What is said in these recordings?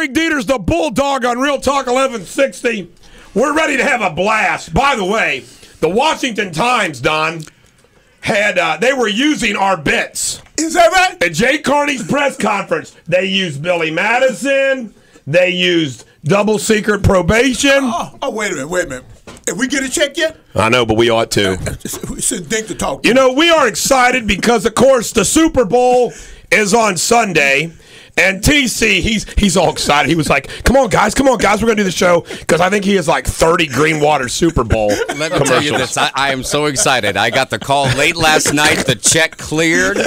Eric Deters, the Bulldog on Real Talk 1160. We're ready to have a blast. By the way, the Washington Times, Don, had they were using our bits. Is that right? At Jay Carney's press conference, they used Billy Madison. They used double secret probation. Oh, wait a minute. Have we get a check yet? I know, but we ought to. We should think to talk to You know, we are excited because, of course, the Super Bowl is on Sunday. And TC, he's all excited. He was like, come on, guys, we're going to do the show. Because I think he has like 30 Greenwater Super Bowl Let me tell you this, I am so excited. I got the call late last night. The check cleared.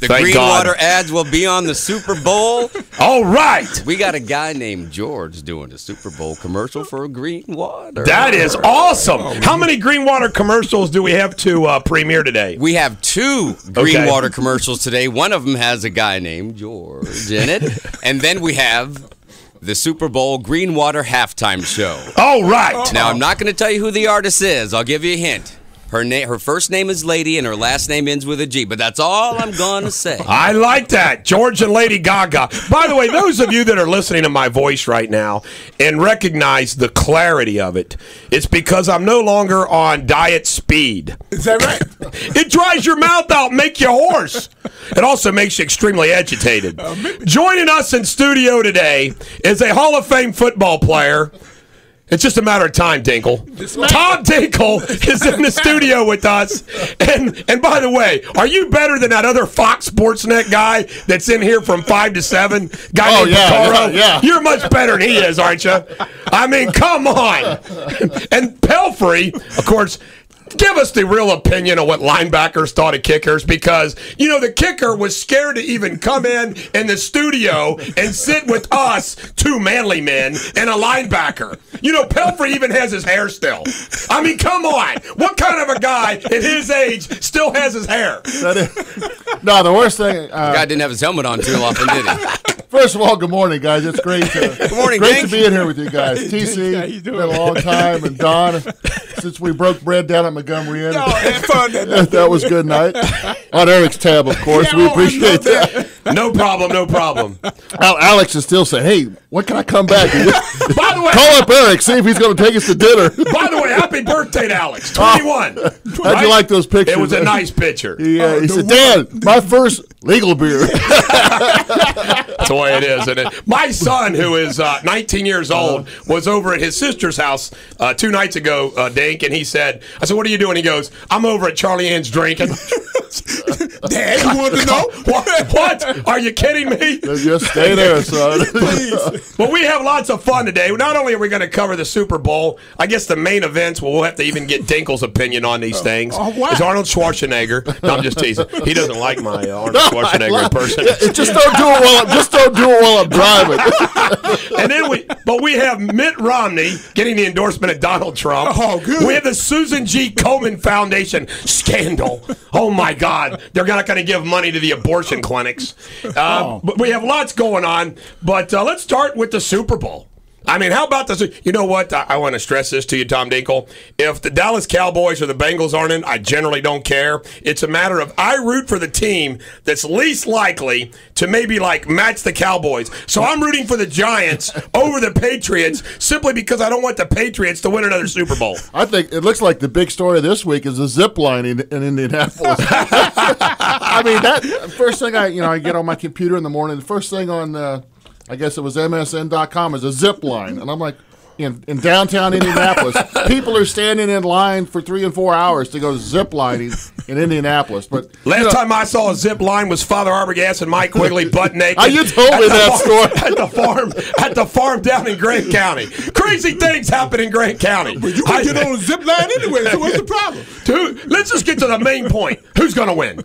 The Thank Greenwater God. ads will be on the Super Bowl. All right. We got a guy named George doing a Super Bowl commercial for Greenwater. That is awesome. How many Greenwater commercials do we have to premiere today? We have two Greenwater commercials today. One of them has a guy named George in it. And then we have the Super Bowl Greenwater halftime show. All right. Now, I'm not going to tell you who the artist is. I'll give you a hint. Her first name is Lady, and her last name ends with a G. But that's all I'm going to say. I like that. George and Lady Gaga. By the way, those of you that are listening to my voice right now and recognize the clarity of it, it's because I'm no longer on diet speed. Is that right? It dries your mouth out, make you hoarse. It also makes you extremely agitated. Joining us in studio today is a Hall of Fame football player. It's just a matter of time, Dinkle. Tom Dinkle is in the studio with us. And by the way, are you better than that other Fox Sports Net guy that's in here from 5 to 7? Guy named Picaro? Yeah. You're much better than he is, aren't you? I mean, come on. And Pelfrey, of course, give us the real opinion of what linebackers thought of kickers, because, you know, the kicker was scared to even come in the studio and sit with us, two manly men, and a linebacker. You know, Pelfrey even has his hair still. I mean, come on. What kind of a guy at his age still has his hair? No, the worst thing. The guy didn't have his helmet on too often, did he? First of all, good morning, guys. It's great Good morning, great gang. to be in here with you guys. TC, How you doing? been a long time, and Don, since we broke bread down at Montgomery Inn. Had fun That was a good night. On Eric's tab, of course. We appreciate that. No problem, no problem. Alex is still saying, hey, when can I come back? By the way, Call up Eric, see if he's going to take us to dinner. by the way, happy birthday to Alex. 21. How'd you like those pictures? It was a nice picture. He said, Dan, my first legal beer. That's the way it is, isn't it? My son, who is 19 years old, was over at his sister's house 2 nights ago, Dink, and he said, I said, what are you doing? He goes, I'm over at Charlie Ann's drinking. Dad, you want to know? What? Are you kidding me? Just stay there, son. Well, we have lots of fun today. Not only are we going to cover the Super Bowl, I guess the main events, we'll have to even get Dinkle's opinion on these things. why? Is Arnold Schwarzenegger. No, I'm just teasing. He doesn't like my Arnold Schwarzenegger impersonation. Just don't do it while I'm driving. And then we have Mitt Romney getting the endorsement of Donald Trump. Oh, good. We have the Susan G. Komen Foundation scandal. Oh my God, they're not going to give money to the abortion clinics. But we have lots going on. But let's start with the Super Bowl. I mean, how about this? You know what? I want to stress this to you, Tom Dinkle. If the Dallas Cowboys or the Bengals aren't in, I generally don't care. It's a matter of I root for the team that's least likely to maybe like match the Cowboys. So I'm rooting for the Giants over the Patriots simply because I don't want the Patriots to win another Super Bowl. I think it looks like the big story this week is the zip line in Indianapolis. I mean, that first thing I get on my computer in the morning, the first thing on I guess it was MSN.com is a zip line. And I'm like, in downtown Indianapolis, people are standing in line for 3 and 4 hours to go zip lining in Indianapolis. But Last time I saw a zip line was Father Arbogast and Mike Quigley butt naked. You told me that story. At the farm down in Grant County. Crazy things happen in Grant County. But you can get on a zip line anyway, so what's the problem? Dude, let's just get to the main point. Who's going to win?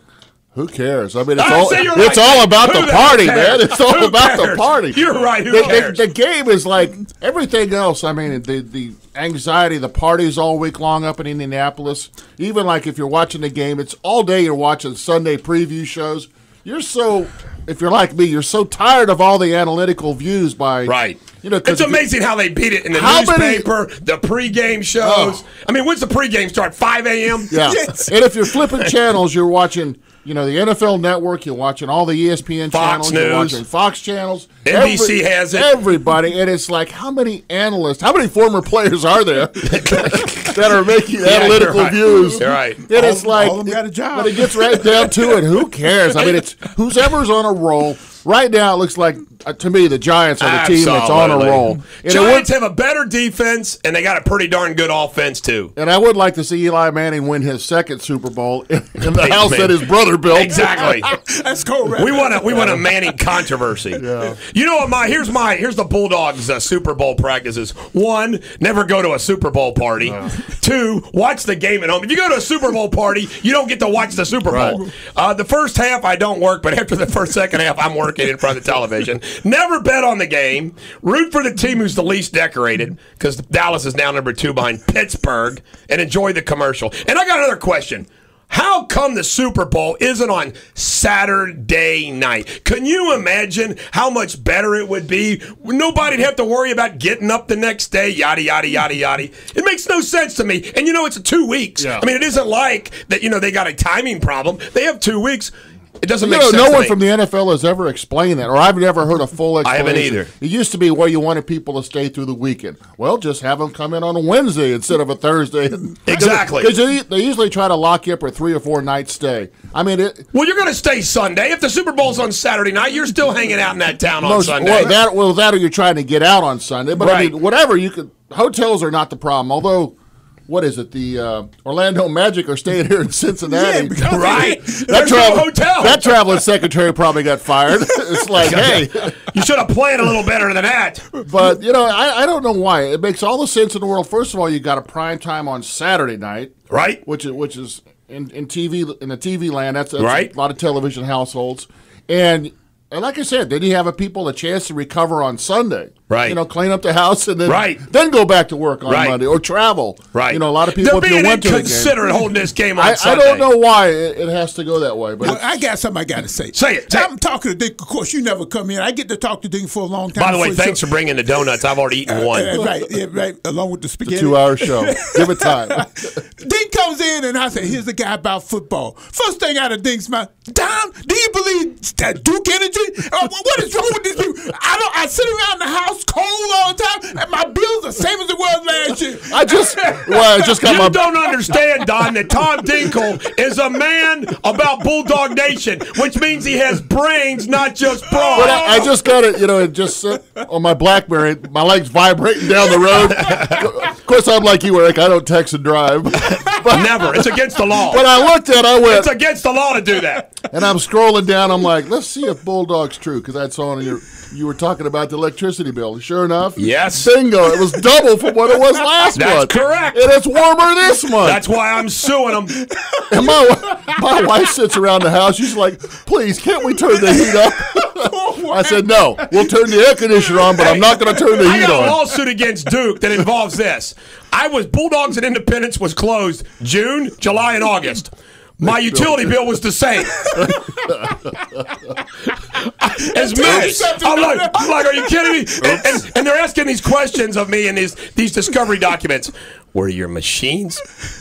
Who cares? I mean, It's all about Who the the party, heck man. cares? It's all Who about the cares? party. You're right. Who cares? The game is like everything else. I mean, the anxiety, the parties all week long up in Indianapolis. Even like if you're watching the game, it's all day you're watching Sunday preview shows. If you're like me, you're so tired of all the analytical views by Right. It's amazing how they beat it in the newspaper, the pregame shows. I mean, when's the pregame start? 5 a.m.? Yeah. Yes. And if you're flipping channels, you're watching the NFL Network. You're watching all the ESPN Fox channels. News. You're watching Fox channels. NBC has it. Everybody, and it's like, how many analysts, how many former players are there that are making analytical views? You're right. And it's like, all of them got a job. when it gets right down to it, who cares? I mean, it's who's ever's on a roll. Right now, it looks like, to me, the Giants are the team that's on a roll. And Giants have a better defense, and they got a pretty darn good offense, too. And I would like to see Eli Manning win his second Super Bowl in the house that his brother built. Exactly. That's cool, right? We want a Manning controversy. Yeah. You know what? Here's the Bulldogs' Super Bowl practices. 1, never go to a Super Bowl party. 2, watch the game at home. If you go to a Super Bowl party, you don't get to watch the Super Bowl. The first half I don't work, but after the second half I'm working in front of the television. Never bet on the game. Root for the team who's the least decorated, because Dallas is now number 2 behind Pittsburgh, and enjoy the commercial. And I got another question. How come the Super Bowl isn't on Saturday night? Can you imagine how much better it would be? Nobody'd have to worry about getting up the next day, yada, yada, yada, yada. It makes no sense to me. And, it's 2 weeks. Yeah. I mean, it isn't like that, they got a timing problem. They have 2 weeks. It doesn't make sense. No one to from the NFL has ever explained that, or I've never heard a full explanation. I haven't either. It used to be where you wanted people to stay through the weekend. Well, just have them come in on a Wednesday instead of a Thursday. Exactly. Because they usually try to lock you up for 3 or 4 night stay. I mean, well, you're going to stay Sunday. If the Super Bowl's on Saturday night, you're still hanging out in that town on Sunday. That or you're trying to get out on Sunday. But right. I mean, whatever you could. Hotels are not the problem. Although, what is it? The Orlando Magic are staying here in Cincinnati. Yeah, right. That hotel. That traveling secretary probably got fired. It's like, hey, you should have planned a little better than that. But I don't know why. It makes all the sense in the world. First of all, you got a prime time on Saturday night, right? Which is in TV in the TV land. That's right. A lot of television households, and like I said, then you have people a chance to recover on Sunday. Right. Clean up the house and then right. then go back to work on Monday or travel. Right. A lot of people They're being inconsiderate holding this game on Sunday. I don't know why it has to go that way. But I got something I got to say. Say it. I'm talking to Dick. Of course, you never come in. I get to talk to Dick for a long time. By the way, thanks for bringing the donuts. I've already eaten one. Right. Along with the spaghetti. It's a 2-hour show. Give it time. Dick comes in and I say, "Here's a guy about football." First thing out of Dick's mouth, "Don, do you believe that Duke energy? What is wrong with these people? I sit around the house cold all the time, and my bills the same as it was last year." I just got you don't understand, Don, that Tom Dinkle is a man about Bulldog Nation, which means he has brains, not just brawn. But I just got it, it just on my BlackBerry, my legs vibrating down the road. Of course, I'm like you, Eric. I don't text and drive. But never. It's against the law. When I looked at it, I went. It's against the law to do that. And I'm scrolling down. I'm like, let's see if Bulldog's true, because I saw on you were talking about the electricity bill. Sure enough, yes. Bingo. It was double from what it was last month. That's correct. And it's warmer this month. That's why I'm suing them. And my wife sits around the house. She's like, please, can't we turn the heat up? I said, no. We'll turn the air conditioner on, but I'm not going to turn the heat on. I got a lawsuit against Duke that involves this. Bulldogs and Independence was closed June, July, and August. My utility bill was the same. As much. I'm like, are you kidding me? And they're asking these questions of me in these discovery documents. Were your machines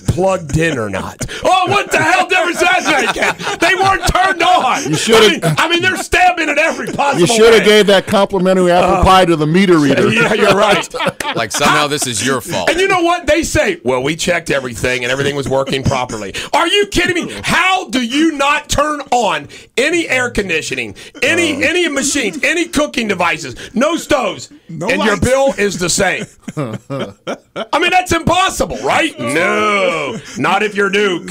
plugged in or not? Oh, what the hell difference does that make? They weren't turned on. You should have. I mean, they're stabbing at every possible You should have way. gave that complimentary apple pie to the meter reader. Yeah, you're right. Like somehow this is your fault. And you know what? They say, well, we checked everything and everything was working properly. Are you kidding me? How do you not turn on any air conditioning, any machines, any cooking devices, no stoves, and lights. your bill is the same? I mean, that's impossible, right? No, not if you're Duke.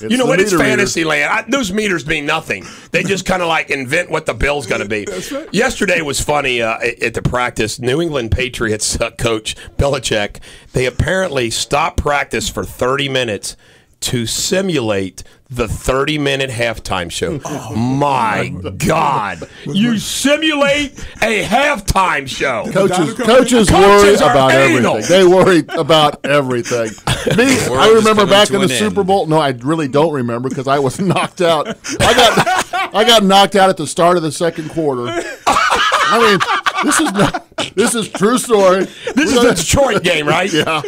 You know what? It's fantasy land. Those meters mean nothing. They just kind of like invent what the bill's going to be. That's right. Yesterday was funny at the practice. New England Patriots coach Belichick, they apparently stopped practice for 30 minutes to simulate the 30-minute halftime show. Oh, my God. You simulate a halftime show. Coaches worry about everything. They worry about everything. Me, I remember back in the Super Bowl. No, I really don't remember because I was knocked out. I got knocked out at the start of the second quarter. I mean, This is true story. This is a Detroit game, right? Yeah.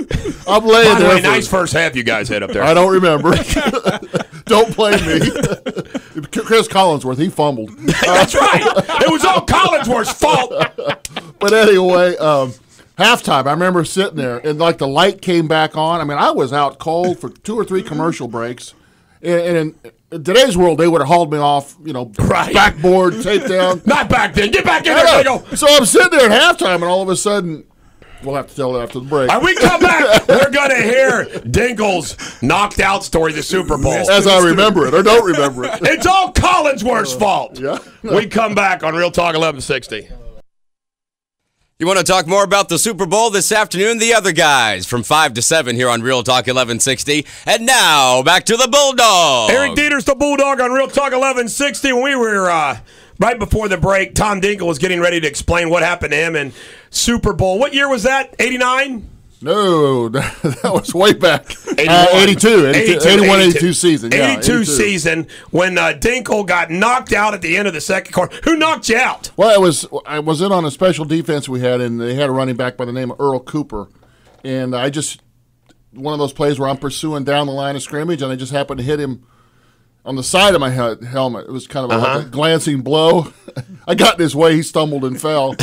I'm laying By the there. way, nice first half you guys had up there. I don't remember. Don't blame me. Chris Collinsworth, he fumbled. That's right. It was all Collinsworth's fault. But anyway, halftime, I remember sitting there, and like the light came back on. I mean, I was out cold for 2 or 3 commercial breaks. And in today's world, they would have hauled me off, Right. backboard, tape down. Not back then. Get back in there, Dingle. So I'm sitting there at halftime, and all of a sudden, we'll have to tell it after the break. When we come back, we're going to hear Dingle's knocked out story, the Super Bowl. As I remember it, or don't remember it. It's all Collinsworth's fault. Yeah. We come back on Real Talk 1160. You want to talk more about the Super Bowl this afternoon? The other guys from 5 to 7 here on Real Talk 1160. And now, back to the Bulldog. Eric Deters, the Bulldog on Real Talk 1160. When we were right before the break, Tom Dingle was getting ready to explain what happened to him in Super Bowl. What year was that? 89? No, that was way back. 82. 81, 82 season. Yeah, 82 season when Dingle got knocked out at the end of the second quarter. Who knocked you out? Well, I was in on a special defense we had, and they had a running back by the name of Earl Cooper. And one of those plays where I'm pursuing down the line of scrimmage, and I just happened to hit him on the side of my helmet. It was kind of like a glancing blow. I got in his way. He stumbled and fell.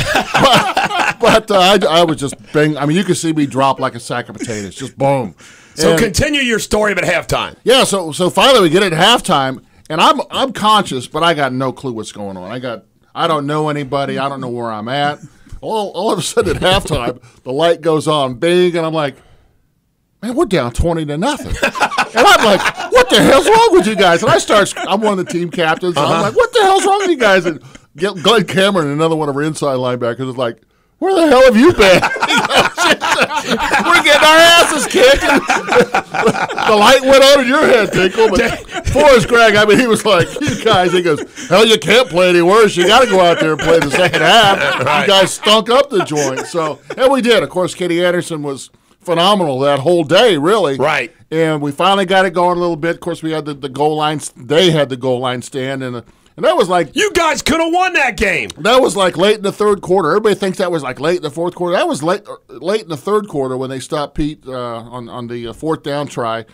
But I was just bang. I mean, you could see me drop like a sack of potatoes. Just boom. So continue your story at halftime. Yeah. So finally we get at halftime, and I'm conscious, but I got no clue what's going on. I don't know anybody. I don't know where I'm at. All of a sudden at halftime, the light goes on, bing, and I'm like, man, we're down 20-0. And I'm like, what the hell's wrong with you guys? And I'm one of the team captains. And I'm like, what the hell's wrong with you guys? And Glenn Cameron, another one of our inside linebackers, is like, where the hell have you been? We're getting our asses kicked. The light went on in your head, Tinkle. But Forrest Gregg, I mean, he was like, you guys, he goes, hell, you can't play any worse. You got to go out there and play the second half. Right. You guys stunk up the joint. So, and we did. Of course, Kenny Anderson was phenomenal that whole day, really. Right. And we finally got it going a little bit. Of course, we had the goal line. They had the goal line stand, and that was like, you guys could have won that game. That was like late in the third quarter. Everybody thinks that was like late in the fourth quarter. That was late in the third quarter when they stopped Pete on the fourth down try.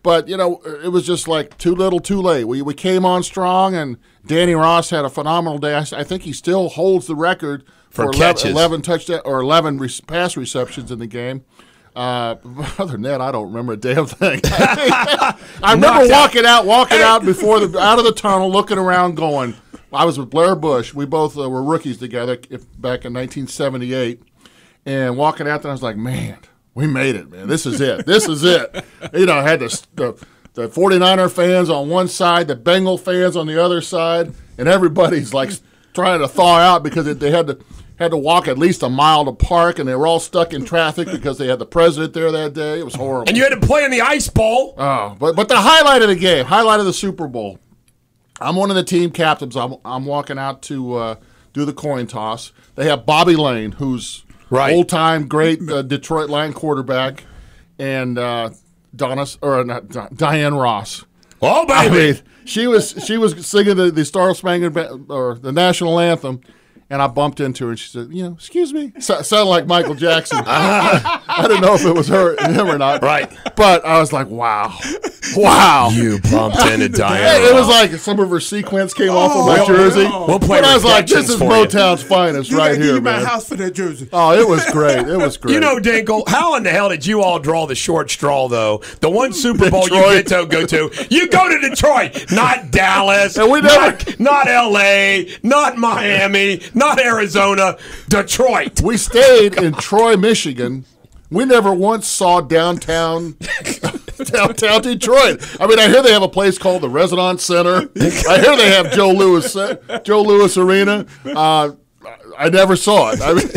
But it was just like too little, too late. We came on strong, and Danny Ross had a phenomenal day. I think he still holds the record for 11 touchdown or 11 pass receptions in the game. Other than that, I don't remember a damn thing. I remember walking out before out of the tunnel, looking around, going. I was with Blair Bush. We both were rookies together back in 1978, and walking out there, I was like, man, we made it, man. This is it. This is it. I had the 49er fans on one side, the Bengal fans on the other side, and everybody's like trying to thaw out because they had to walk at least a mile to park, and they were all stuck in traffic because they had the president there that day. It was horrible. And you had to play in the Ice Bowl. Oh, but the highlight of the game, highlight of the Super Bowl, I'm one of the team captains. I'm walking out to do the coin toss. They have Bobby Lane, who's old-time great Detroit Lion quarterback, and Diane Ross. Oh, baby. I mean, she was singing the Star Spangled or the national anthem. And I bumped into her, and she said, excuse me. Sounded like Michael Jackson. I didn't know if it was him or not. Right. But I was like, wow. Wow. You bumped into Diane. It was like some of her sequence came off of my jersey. We'll play but I was like, this is Motown's finest right here, man. My house for that jersey. Oh, it was great. It was great. Dingle, how in the hell did you all draw the short straw, though? The one Super Bowl you get to go to. You go to Detroit, not Dallas, and we not L.A., not Miami, not Arizona, Detroit. We stayed in Troy, Michigan. We never once saw downtown Detroit. I mean, I hear they have a place called the Residence Center. I hear they have Joe Louis Arena. I never saw it. I mean,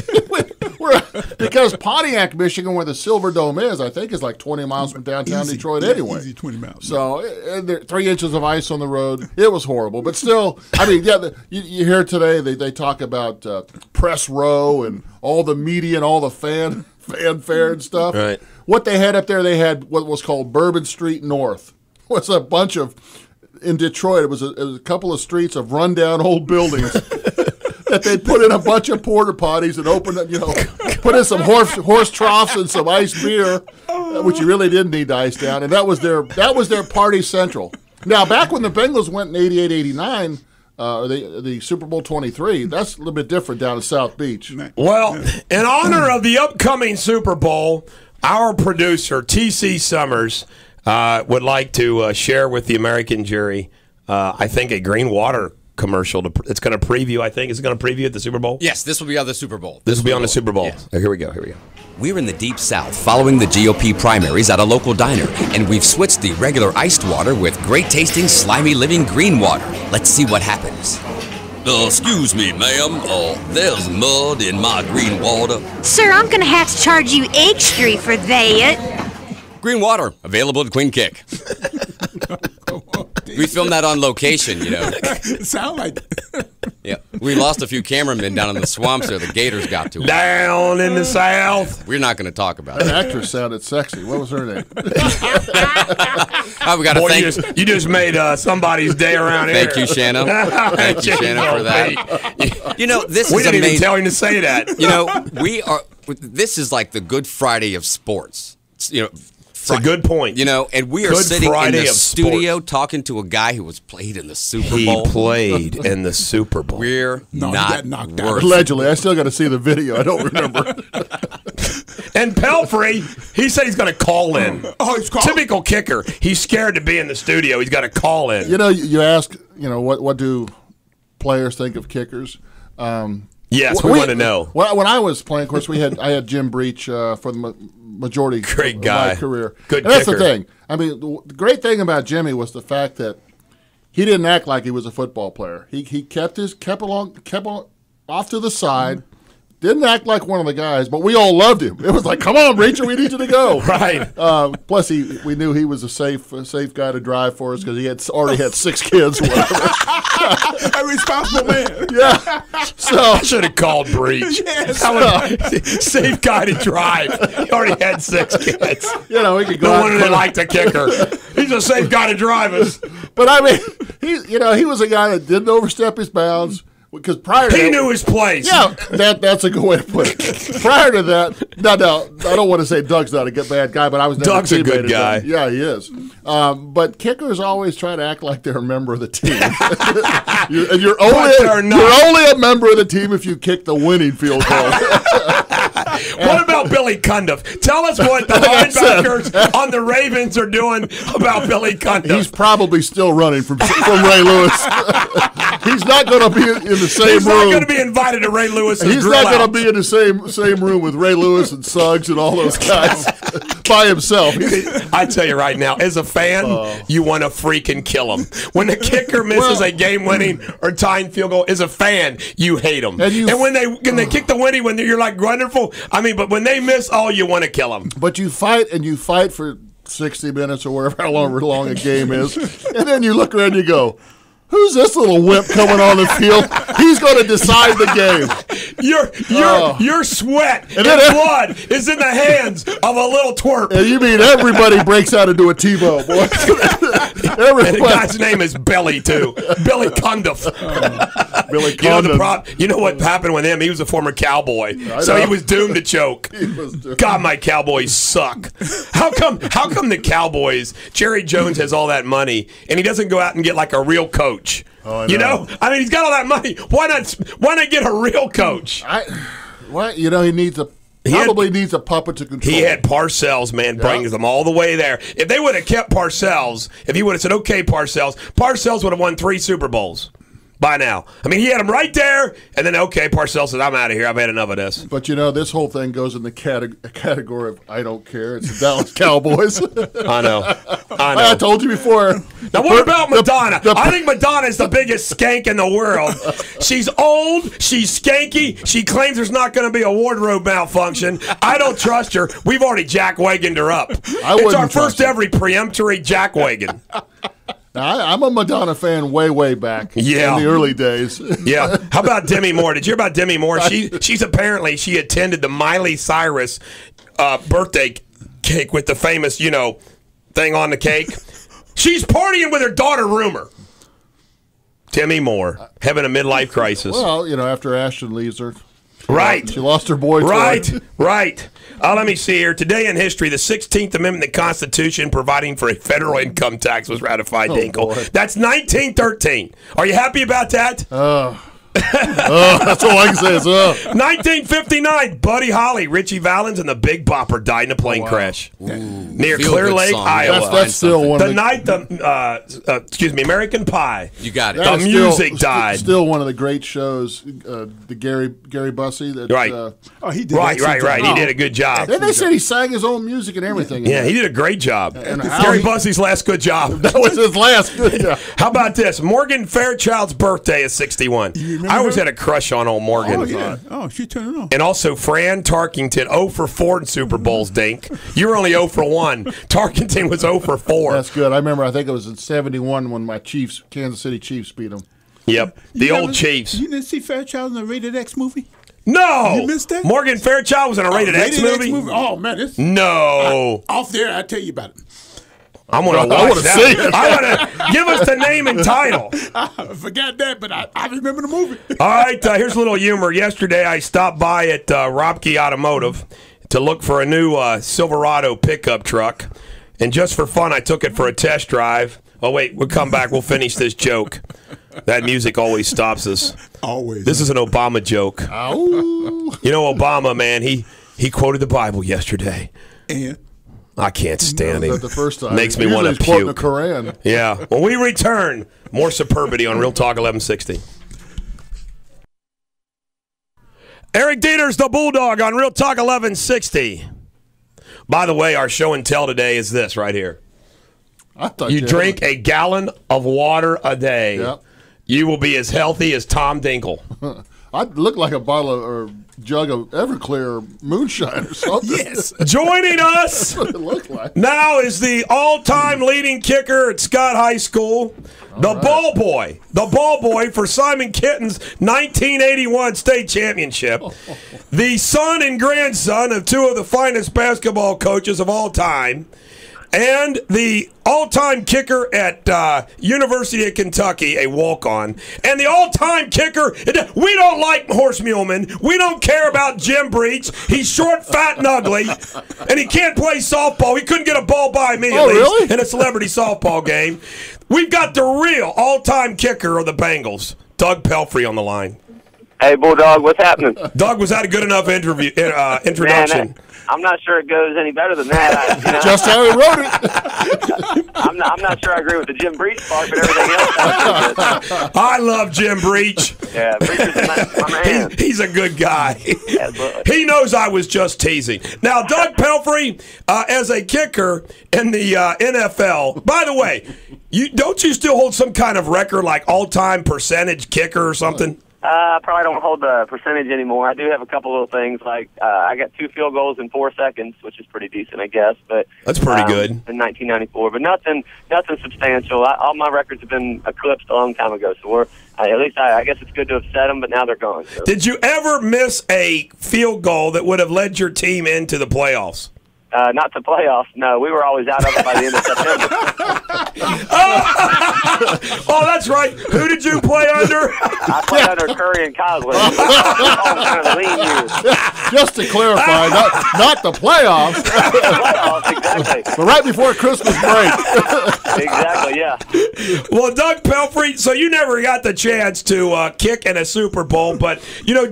because Pontiac, Michigan, where the Silver Dome is, I think is like 20 miles from downtown Detroit anyway. Easy 20 miles. So there 3 inches of ice on the road. It was horrible. But still, I mean, you hear today they talk about press row and all the media and all the fanfare and stuff. Right. What they had up there, they had what was called Bourbon Street North. It was a bunch of, in Detroit, it was a couple of streets of rundown old buildings that they put in a bunch of porta potties and open it, put in some horse troughs and some iced beer, which you really didn't need to ice down, and that was their party central. Now, back when the Bengals went in 88, 89, the Super Bowl 23, that's a little bit different down in South Beach. Well, in honor of the upcoming Super Bowl, our producer, T.C. Summers, would like to share with the American jury, I think, a green water commercial. It's going to preview, I think. Is it going to preview at the Super Bowl? Yes, this will be on the Super Bowl. This will be on the Super Bowl. Yes. Here we go. We're in the Deep South following the GOP primaries at a local diner, and we've switched the regular iced water with great-tasting, slimy living green water. Let's see what happens. Excuse me, ma'am. There's mud in my green water. Sir, I'm gonna have to charge you extra for that. Green water, available at Queen Kick. We filmed that on location, Sound like Yeah, we lost a few cameramen down in the swamps there. The Gators got to it. Down in the South. We're not going to talk about That it. actress sounded sexy. What was her name? We got to Boy, thank you just made somebody's day around here. Thank you, Shanna. Thank you, Shanna, for that. This We is didn't amazing. even tell him to say that. We are. This is like the Good Friday of sports. It's a good point. And we are Good sitting Friday in the of studio sports. talking to a guy who was played in the Super He Bowl. played in the Super Bowl. We're he not got knocked out. worth it. Allegedly. I still got to see the video. I don't remember. And Pelfrey, he said he's going to call in. Oh, he's calling? Typical kicker. He's scared to be in the studio. He's got to call in. You ask, what do players think of kickers? Yes, we want to know. Well, when I was playing, of course, I had Jim Breach for the majority Great of guy. my career. Good and that's kicker. the thing. I mean, the great thing about Jimmy was the fact that he didn't act like he was a football player. He kept on off to the side. Didn't act like one of the guys, but we all loved him. It was like, come on, Breacher, we need you to go. Right. Plus, we knew he was a safe guy to drive for us because he already had 6 kids. Whatever. a responsible man. Yeah. So I should have called Breach. Yes. Safe guy to drive. He already had 6 kids. we could go No out one and that liked the kicker. He's a safe guy to drive us. But I mean, he was a guy that didn't overstep his bounds because prior to He that, knew his place. Yeah, that's a good way to put it. Prior to that, no, I don't want to say Doug's not a bad guy, but I was never Doug's a good teammated guy. with him. Yeah, he is. But kickers always try to act like they're a member of the team. You're only a member of the team if you kick the winning field goal. What about Billy Cundiff? Tell us what the linebackers on the Ravens are doing about Billy Cundiff. He's probably still running from Ray Lewis. He's not going to be in the same He's room. not going to be invited to Ray Lewis's He's grill not going out. to be in the same room with Ray Lewis and Suggs and all those guys by himself. I tell you right now, as a fan, you want to freaking kill him. When the kicker misses a game-winning or tying field goal, as a fan, you hate him. And when they kick the winning, when you're like wonderful, but when they miss, you want to kill them. But you fight for 60 minutes or whatever, however long a game is, and then you look around and you go, who's this little wimp coming on the field? He's going to decide the game. Your sweat and then- blood is in the hands of a little twerp. And you mean everybody breaks out into a T-bow, boy. And the guy's name is Billy, too. Billy Cundiff. Billy You know what happened with him? He was a former cowboy, so know. he was doomed to choke. God, my Cowboys suck. How come the Cowboys, Jerry Jones has all that money, and he doesn't go out and get like a real coach? Oh, I You know. know? He's got all that money. Why not get a real coach? He needs needs a puppet to control. He had Parcells, man, brings them all the way there. If they would have kept Parcells, if he would have said, okay, Parcells would have won 3 Super Bowls by now. He had him right there, and then, okay, Parcells said, I'm out of here. I've had enough of this. But, this whole thing goes in the category of I don't care. It's the Dallas Cowboys. I know. I told you before. Now, what about Madonna? I think Madonna is the biggest skank in the world. She's old. She's skanky. She claims there's not going to be a wardrobe malfunction. I don't trust her. We've already jack-wagoned her up. It's wouldn't our trust first her. ever preemptory jack-wagon. Now, I'm a Madonna fan way back in the early days. Yeah. How about Demi Moore? Did you hear about Demi Moore? She attended the Miley Cyrus birthday cake with the famous, thing on the cake. She's partying with her daughter, rumor. Timmy Moore having a midlife crisis. Well, after Ashton leaves her. Right. She lost her boy. Right. Let me see here. Today in history, the 16th Amendment of the Constitution providing for a federal income tax was ratified, Dinkle. Boy. That's 1913. Are you happy about that? That's all I can say is 1959, Buddy Holly, Richie Valens, and the Big Bopper died in a plane crash near Feel Clear good Lake, song. Iowa. That's still one The of night American Pie. You got it. The music died. Still one of the great shows. The Gary Bussey. That, Right. He did. Right. excellent He job. did a good job. And they said he sang his own music and everything. Yeah, he did a great job. And how Gary he- Bussey's last good job. That was his last good job. How about this? Morgan Fairchild's birthday is 61. remember I always her? had a crush on old Morgan. Oh, yeah. Oh, she turned it on. And also Fran Tarkington, 0 for 4 in Super Bowls, Dink. You were only 0 for 1. Tarkington was 0 for 4. That's good. I remember. I think it was in '71 when my Kansas City Chiefs beat them. Yep, the You old never- Chiefs. You didn't see Fairchild in the Rated X movie? No! You missed that? Morgan Fairchild was in a Rated X movie? Oh, man. It's No. off there. I'll tell you about it. I'm going to I watch wanna that. see it. I want to give us the name and title. I forgot that, but I remember the movie. All right, here's a little humor. Yesterday, I stopped by at Robke Automotive to look for a new Silverado pickup truck. And just for fun, I took it for a test drive. Oh, wait, we'll come back. We'll finish this joke. That music always stops us. Always. This is an Obama joke. Oh, You know, Obama, man, he quoted the Bible yesterday. And I can't stand him. not the first time. Makes me Usually want to he's quoting the puke. Quran. Yeah. When we return, more Superbity on Real Talk 1160. Eric Deters, the Bulldog on Real Talk 1160. By the way, our show and tell today is this right here. I thought You drink a gallon of water a day. Yep. You will be as healthy as Tom Dinkle. I look like a bottle or jug of Everclear moonshine or something. yes. Joining us That's what it looked like. now is the all-time leading kicker at Scott High School, the ball boy for Simon Kitten's 1981 state championship, the son and grandson of two of the finest basketball coaches of all time, and the all-time kicker at University of Kentucky, a walk-on, and the all-time kicker. We don't like Horse Muleman. We don't care about Jim Breach. He's short, fat, and ugly, and he can't play softball. He couldn't get a ball by me, at least, really? in a celebrity softball game. We've got the real all-time kicker of the Bengals, Doug Pelfrey, on the line. Hey, Bulldog, what's happening? Doug, was that a good enough introduction? Man, I'm not sure it goes any better than that. Just how he wrote it. I'm not sure I agree with the Jim Breach part, but everything else sounds good. I love Jim Breach. Yeah, Breach is my man. He's a good guy. Absolutely. He knows I was just teasing. Now, Doug Pelfrey, as a kicker in the NFL, by the way, don't you still hold some kind of record like all-time percentage kicker or something? I probably don't hold the percentage anymore. I do have a couple little things, like I got 2 field goals in 4 seconds, which is pretty decent, I guess. But That's pretty good. In 1994, but nothing substantial. All my records have been eclipsed a long time ago, so at least I guess it's good to have set them, but now they're gone. So. Did you ever miss a field goal that would have led your team into the playoffs? Not to playoffs. No, we were always out of it by the end of September. Oh, that's right. Who did you play under? I played under Curry and Cosley. All kind of lean years. Just to clarify, not the playoffs, Playoffs, exactly. but right before Christmas break. Exactly, yeah. Well, Doug Pelfrey, so you never got the chance to kick in a Super Bowl, but,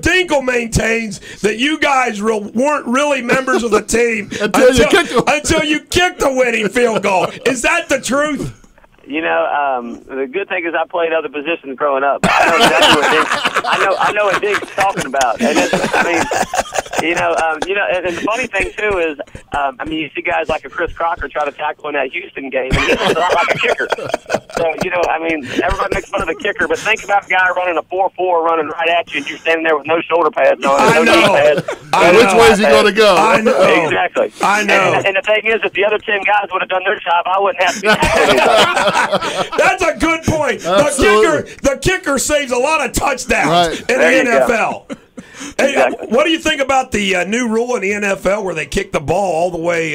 Dinkle maintains that you guys weren't really members of the team until you kicked the winning field goal. Is that the truth? The good thing is I played other positions growing up. I know exactly I know what Dink's talking about. And and the funny thing too is, you see guys like a Chris Crocker try to tackle in that Houston game, and he looks a lot like a kicker. So, everybody makes fun of the kicker, but think about a guy running a 4.4 running right at you, and you're standing there with no shoulder pads on, no knee pads. Which way is he going to go? I know. Exactly. I know. And the thing is, if the other 10 guys would have done their job, I wouldn't have to be tackling anybody. That's a good point. Absolutely. The kicker saves a lot of touchdowns Right. in There the you go. NFL. Hey, Exactly. what do you think about the new rule in the NFL where they kick the ball all the way?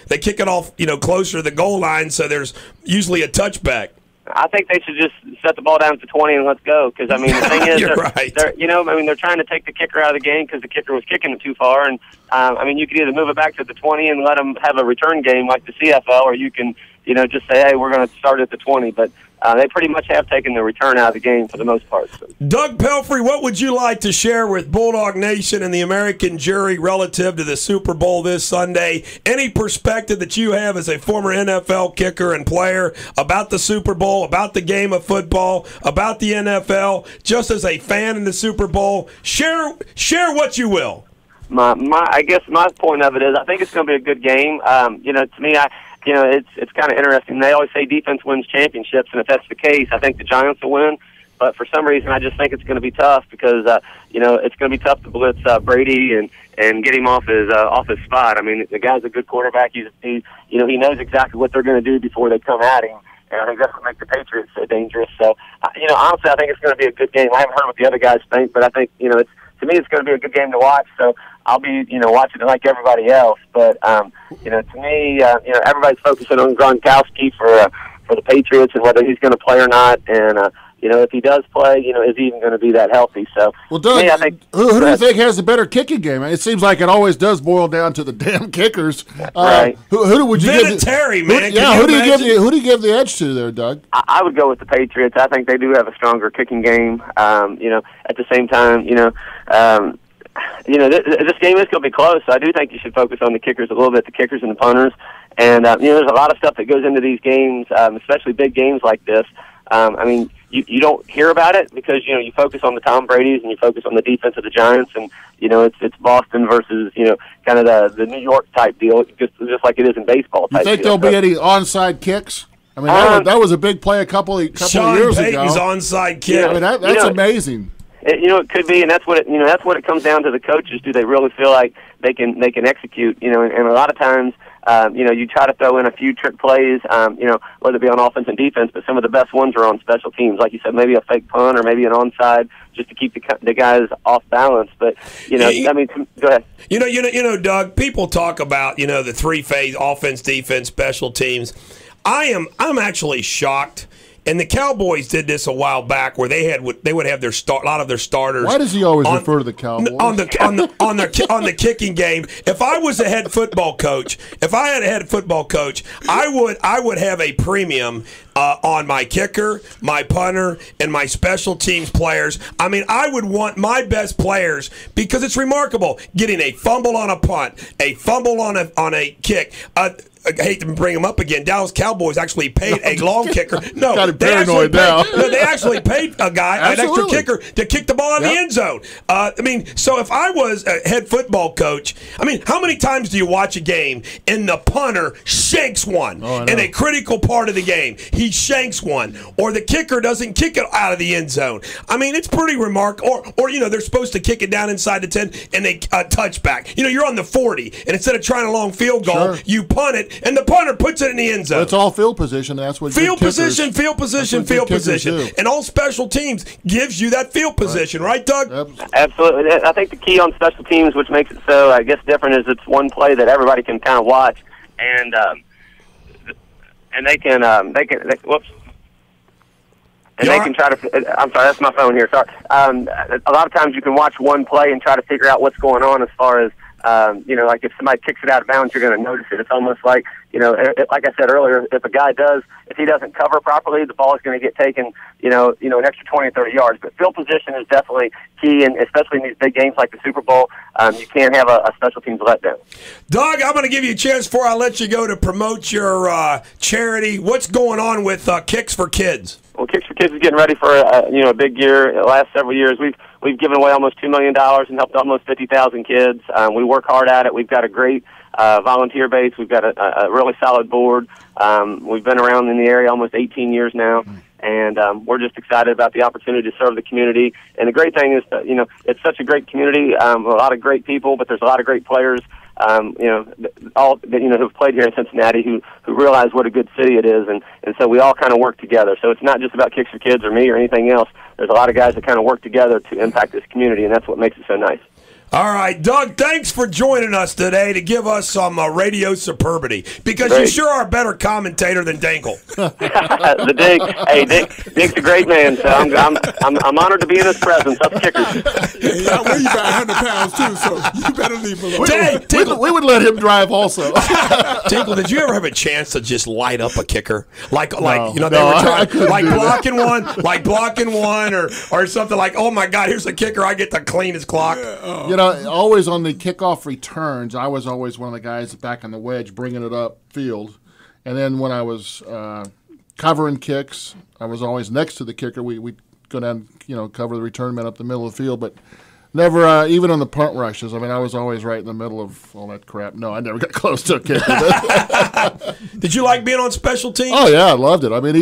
They kick it off, closer to the goal line, so there's usually a touchback. I think they should just set the ball down at the 20 and let's go. Because I mean, the thing is, You're right. they're trying to take the kicker out of the game because the kicker was kicking it too far. And I mean, you could either move it back to the 20 and let them have a return game like the CFL, or you can, just say, hey, we're going to start at the 20. But they pretty much have taken the return out of the game for the most part. So. Doug Pelfrey, what would you like to share with Bulldog Nation and the American jury relative to the Super Bowl this Sunday? Any perspective that you have as a former NFL kicker and player about the Super Bowl, about the game of football, about the NFL, just as a fan in the Super Bowl? Share what you will. I guess my point of it is I think it's going to be a good game. To me, it's kind of interesting. They always say defense wins championships, and if that's the case, I think the Giants will win. But for some reason, I just think it's going to be tough because it's going to be tough to blitz Brady and get him off his spot. I mean, the guy's a good quarterback. He knows exactly what they're going to do before they come at him. And I think that's what makes the Patriots so dangerous. So, honestly, I think it's going to be a good game. I haven't heard what the other guys think, but I think to me, it's going to be a good game to watch. So I'll be, watching it like everybody else. But, to me, everybody's focusing on Gronkowski for the Patriots and whether he's going to play or not. And, if he does play, is he even going to be that healthy? So, well, Doug, I think, who do you think has the better kicking game? It seems like it always does boil down to the damn kickers. Right. Who would you give? Terry, man. Who do you give the edge to there, Doug? I would go with the Patriots. I think they do have a stronger kicking game. At the same time, this game is going to be close. So I do think you should focus on the kickers a little bit, the kickers and the punters. And there's a lot of stuff that goes into these games, especially big games like this. You don't hear about it because you focus on the Tom Brady's and you focus on the defense of the Giants, and it's Boston versus kind of the New York type deal, just like it is in baseball. You think there'll be any onside kicks? I mean, that was a big play a couple of years ago. Sean Payton's onside kick. I mean, that's amazing. It could be, and that's what it comes down to. The coaches, do they really feel like they can execute? And a lot of times, you try to throw in a few trick plays, whether it be on offense and defense, but some of the best ones are on special teams. Like you said, maybe a fake punt or maybe an onside just to keep the guys off balance. But go ahead. Doug, people talk about the three-phase offense, defense, special teams. I'm actually shocked. And the Cowboys did this a while back, where they would have a lot of their starters. Why does he always refer to the Cowboys on the kicking game? If I was a head football coach, I would have a premium on my kicker, my punter, and my special teams players. I mean, I would want my best players because it's remarkable getting a fumble on a punt, a fumble on a kick. I hate to bring him up again. Dallas Cowboys actually paid a long kicker. No, they actually paid a guy, an extra kicker, to kick the ball in the end zone. So if I was a head football coach, how many times do you watch a game and the punter shanks one in a critical part of the game? He shanks one, or the kicker doesn't kick it out of the end zone. It's pretty remarkable. Or they're supposed to kick it down inside the 10 and they touchback. You're on the 40, and instead of trying a long field goal, you punt it. And the punter puts it in the end zone. It's all field position. That's what field position. And all special teams gives you that field position, right, Doug? Absolutely. I think the key on special teams, which makes it so, I guess, different, is it's one play that everybody can kind of watch, and they can whoops. And they can try to. I'm sorry, that's my phone here. Sorry. A lot of times you can watch one play and try to figure out what's going on as far as. Like if somebody kicks it out of bounds, you're going to notice it. It's almost like, like I said earlier, if he doesn't cover properly, the ball is going to get taken, an extra 20 or 30 yards. But field position is definitely key, and especially in these big games like the Super Bowl, you can't have a special teams letdown. Doug, I'm going to give you a chance before I let you go to promote your charity. What's going on with Kicks for Kids? Well, Kicks for Kids is getting ready for a big year. The last several years, we've given away almost $2 million and helped almost 50,000 kids. We work hard at it. We've got a great volunteer base. We've got a really solid board. We've been around in the area almost 18 years now, and we're just excited about the opportunity to serve the community. And the great thing is that, it's such a great community, a lot of great people, but there's a lot of great players. Who've played here in Cincinnati who realize what a good city it is, and so we all kind of work together. So it's not just about Kicks for Kids or me or anything else. There's a lot of guys that kind of work together to impact this community, and that's what makes it so nice. All right, Doug, thanks for joining us today to give us some radio superbity, because you sure are a better commentator than Dinkle. The Dink. Hey, Dink's a great man, so I'm honored to be in his presence. Us kickers. Hey, I weigh you about 100 pounds, too, so you better leave him alone. We would let him drive also. Dinkle, did you ever have a chance to just light up a kicker? Like they were I trying, couldn't like do blocking one or something like, oh my God, here's a kicker, I get to clean his clock. Always on the kickoff returns, I was always one of the guys back on the wedge bringing it up field. And then when I was covering kicks, I was always next to the kicker. We'd go down, cover the return man up the middle of the field, but never, even on the punt rushes. I mean, I was always right in the middle of all that crap. No, I never got close to a kicker. Did you like being on special teams? Oh, yeah, I loved it. I mean,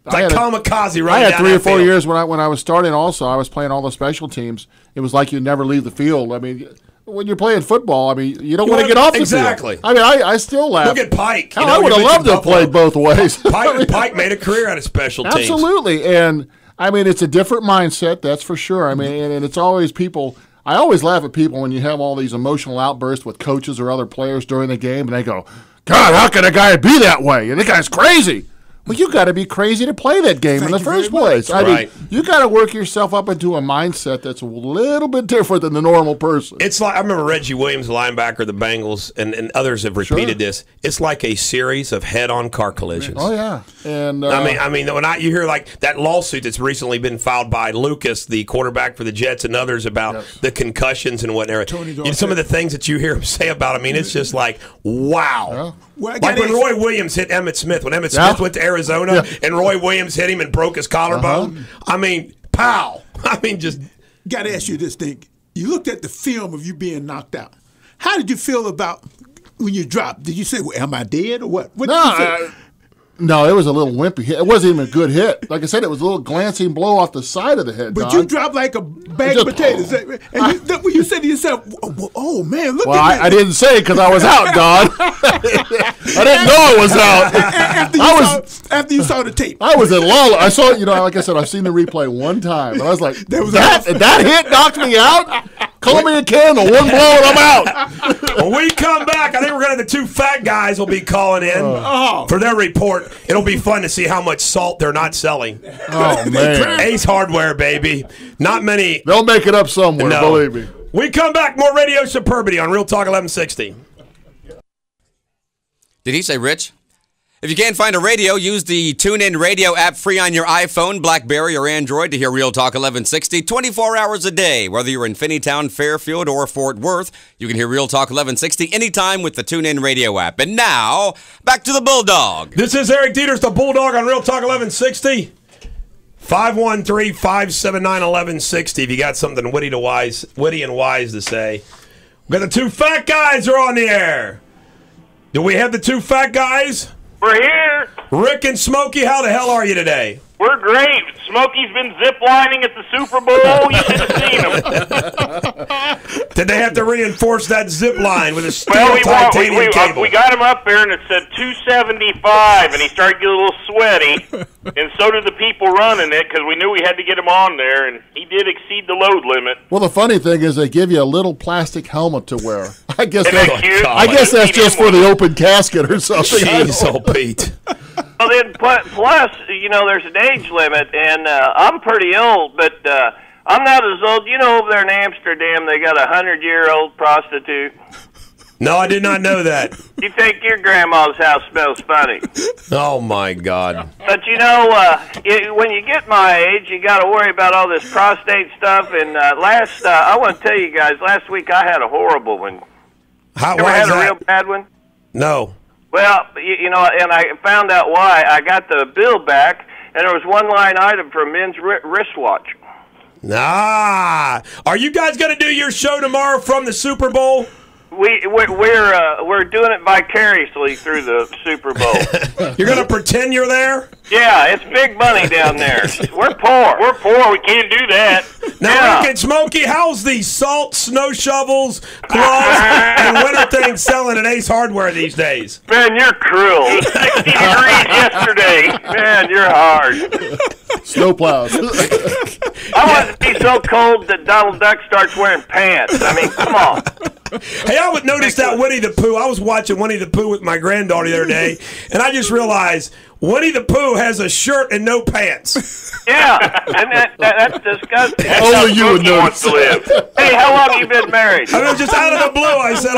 like kamikaze, right? I had 3 or 4 years when I was starting also. I was playing all the special teams. It was like you never leave the field. I mean, when you're playing football, I mean, you don't want to get off the field. Exactly. I mean, I still laugh. Look at Pike. I would have loved to have played both ways. Pike made a career out of special teams. Absolutely. And, I mean, it's a different mindset, that's for sure. I mean, and it's always people – I always laugh at people when you have all these emotional outbursts with coaches or other players during the game, and they go, God, how can a guy be that way? And the guy's crazy. Well, you got to be crazy to play that game in the first place. I mean, you got to work yourself up into a mindset that's a little bit different than the normal person. It's like, I remember Reggie Williams, linebacker of the Bengals, and others have repeated this. It's like a series of head-on car collisions. Oh yeah, and I mean, when you hear like that lawsuit that's recently been filed by Lucas, the quarterback for the Jets, and others about the concussions and whatnot. Some of the things that you hear him say about, I mean, it's just like, wow. Yeah. Well, like when Roy Williams hit Emmitt Smith. When Emmitt Smith went to Arizona and Roy Williams hit him and broke his collarbone. I mean, pow. I mean, just. Got to ask you this thing. You looked at the film of you being knocked out. How did you feel about when you dropped? Did you say, well, am I dead or what? What did you say? No, it was a little wimpy hit. It wasn't even a good hit. Like I said, it was a little glancing blow off the side of the head. But you dropped like a bag of potatoes. And you said to yourself, oh, man, look at that. I didn't say it because I was out, Don. I didn't know I was out. After you saw the tape. I was in lull. I saw, like I said, I've seen the replay one time. And I was like, that hit knocked me out? Call me a candle, one blow and I'm out. When we come back, I think we're going to have the 2 fat guys will be calling in for their report. It'll be fun to see how much salt they're not selling. Oh, man. Ace Hardware, baby. Not many. They'll make it up somewhere, believe me. We come back, more Radio Superbity on Real Talk 1160. Did he say Rich? If you can't find a radio, use the TuneIn Radio app free on your iPhone, BlackBerry, or Android to hear Real Talk 1160 24 hours a day. Whether you're in Finneytown, Fairfield, or Fort Worth, you can hear Real Talk 1160 anytime with the TuneIn Radio app. And now, back to the Bulldog. This is Eric Deters, the Bulldog on Real Talk 1160. 513-579-1160 if you got something witty and wise to say. We got the 2 fat guys are on the air. Do we have the 2 fat guys? We're here. Rick and Smokey, how the hell are you today? We're great. Smokey's been ziplining at the Super Bowl. You should have seen him. Did they have to reinforce that zip line with a steel titanium cable? We got him up there, and it said 275, and he started getting a little sweaty, and so did the people running it, because we knew we had to get him on there, and he did exceed the load limit. Well, the funny thing is they give you a little plastic helmet to wear. I guess that's just for the open casket or something. Jeez, oh, Pete. Well, then, plus, there's an age limit, and I'm pretty old, but I'm not as old. Over there in Amsterdam, they got a 100-year-old prostitute. No, I did not know that. You think your grandma's house smells funny. Oh, my God. But, when you get my age, you got to worry about all this prostate stuff. And I want to tell you guys, last week I had a horrible one. Why had a real bad one? No. Well, and I found out why. I got the bill back, and there was one line item for a men's wristwatch. Are you guys going to do your show tomorrow from the Super Bowl? We're doing it vicariously through the Super Bowl. You're going to pretend you're there? Yeah, it's big money down there. We're poor. We're poor. We can't do that. Now, Rick and Smokey, how's the salt, snow shovels, gloves, and winter things selling at Ace Hardware these days? Man, you're cruel. 60 degrees yesterday. Man, you're hard. Snowplows. I wanted to be so cold that Donald Duck starts wearing pants. I mean, come on. Hey, I would notice that Winnie the Pooh. I was watching Winnie the Pooh with my granddaughter the other day, and I just realized Winnie the Pooh has a shirt and no pants. Yeah, and that's disgusting. Only you would notice. Hey, how long have you been married? I mean, just out of the blue, I said,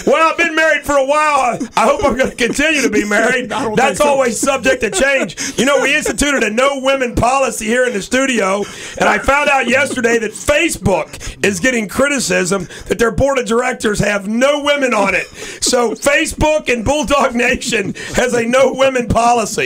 well, I've been married for a while. I hope I'm going to continue to be married. That's always subject to change. You know, we instituted a no women policy here in the studio, and I found out yesterday that Facebook is getting criticism that their board of directors have no women on it. So Facebook and Bulldog Nation has a no women policy.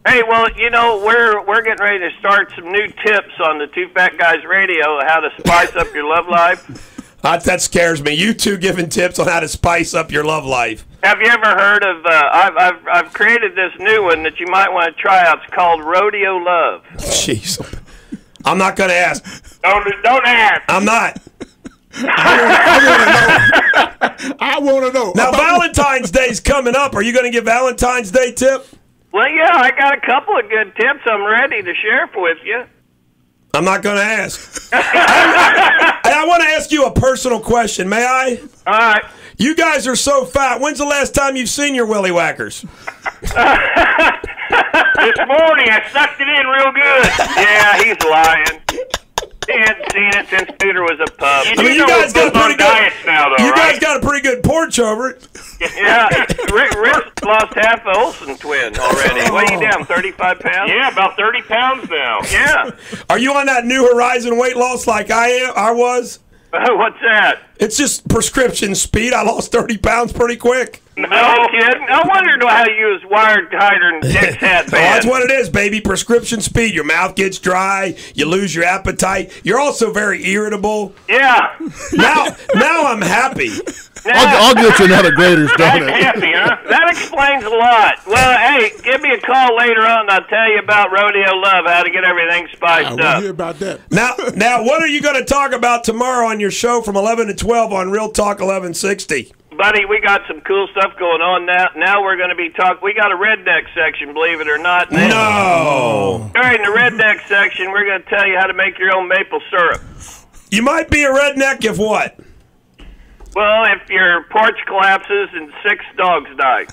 Hey, well, you know, we're getting ready to start some new tips on the Two Fat Guys Radio, how to spice up your love life. That scares me. You two giving tips on how to spice up your love life. Have you ever heard of? I've created this new one that you might want to try out. It's called Rodeo Love. Jeez, I'm not going to ask. Don't ask. I'm not. I want to know. Now, Valentine's Day's coming up. Are you going to give Valentine's Day tip? Well, yeah, I got a couple of good tips I'm ready to share with you. I'm not going to ask. I want to ask you a personal question. May I? All right. You guys are so fat. When's the last time you've seen your willy whackers? This morning, I sucked it in real good. Yeah, he's lying. He hadn't seen it since Peter was a pup. I mean, you guys got a pretty good diets now, though, You right? guys got a pretty good porch over it. Yeah, Rick lost half the Olsen twin already. What are you down, 35 pounds? Yeah, about 30 pounds now. Yeah. Are you on that New Horizon weight loss like I was? What's that? It's just prescription speed. I lost 30 pounds pretty quick. No kidding. I wondered how you was wired tighter than Dick's headband. That's what it is, baby. Prescription speed. Your mouth gets dry. You lose your appetite. You're also very irritable. Yeah. Now I'm happy. I'll get you another Grader's That's donut. happy, huh? That explains a lot. Well, hey, give me a call later on and I'll tell you about Rodeo Love, how to get everything I spiced want to up. hear about that. Now, what are you going to talk about tomorrow on your show from 11 to 12 on Real Talk 1160? Buddy, we got some cool stuff going on now. Now we're going to be talking. We got a redneck section, believe it or not. No. During the redneck section, we're going to tell you how to make your own maple syrup. You might be a redneck if what? Well, if your porch collapses and 6 dogs die.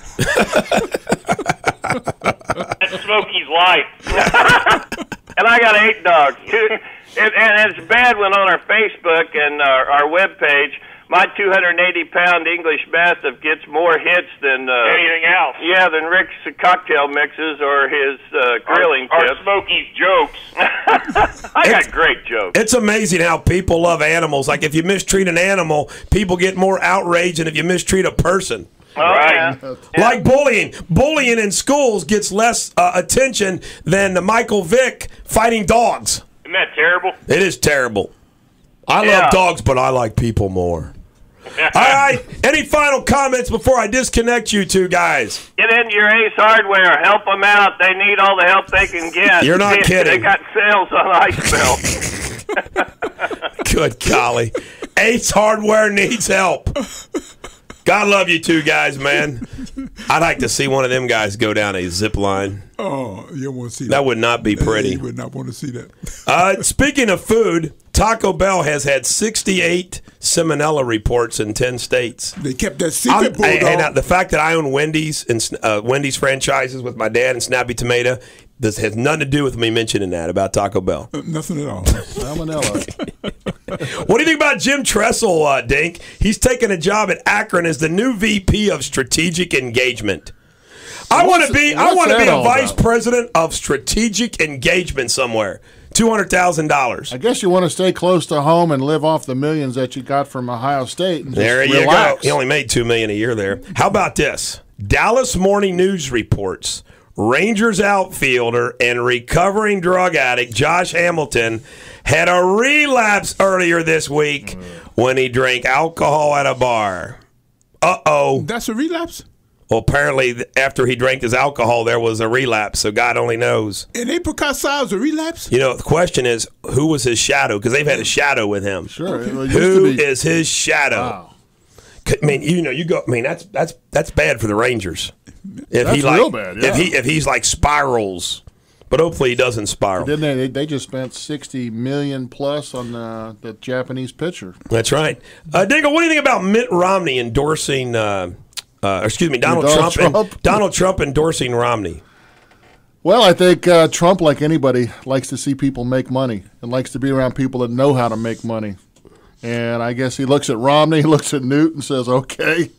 That's Smokey's life. And I got 8 dogs. And it's bad when on our Facebook and our webpage, my 280-pound English Mastiff gets more hits than Anything else? Yeah, than Rick's cocktail mixes or his grilling Or tips. Smokey's jokes. I got great jokes. It's amazing how people love animals. Like if you mistreat an animal, people get more outraged than if you mistreat a person. Yeah. Like bullying. Bullying in schools gets less attention than the Michael Vick fighting dogs. Isn't that terrible? It is terrible. I love dogs, but I like people more. All right. Any final comments before I disconnect you two guys? Get into your Ace Hardware. Help them out. They need all the help they can get. You're not kidding. They got sales on Ice Belt. Good golly. Ace Hardware needs help. God love you two guys, man. I'd like to see one of them guys go down a zip line. Oh, you don't want to see that. That would not be pretty. You would not want to see that. Speaking of food, Taco Bell has had 68 salmonella reports in 10 states. They kept that secret, Bulldog. Hey, now, the fact that I own Wendy's and Wendy's franchises with my dad and Snappy Tomato, this has nothing to do with me mentioning that about Taco Bell. Nothing at all. Salmonella. What do you think about Jim Tressel, Dink? He's taking a job at Akron as the new VP of Strategic Engagement. I want to be a vice president of strategic engagement somewhere. $200,000. I guess you want to stay close to home and live off the millions that you got from Ohio State. And There just you relax. go. He only made $2 million a year there. How about this? Dallas Morning News reports Rangers outfielder and recovering drug addict Josh Hamilton had a relapse earlier this week when he drank alcohol at a bar. Uh-oh. That's a relapse? Well, apparently after he drank his alcohol, there was a relapse, so God only knows. And apricot cider was a relapse? You know, the question is, who was his shadow? Because they've had a shadow with him. Sure. It used Who to be. is his shadow? Wow. I mean, that's bad for the Rangers. If That's he like, real bad, yeah. If he's like spirals But hopefully he doesn't spiral. Didn't they just spent $60 million plus on the Japanese pitcher. That's right. Dingle, what do you think about Mitt Romney endorsing? Donald Trump. Donald Trump endorsing Romney. Well, I think Trump, like anybody, likes to see people make money and likes to be around people that know how to make money. And I guess he looks at Romney, looks at Newt, and says, "Okay,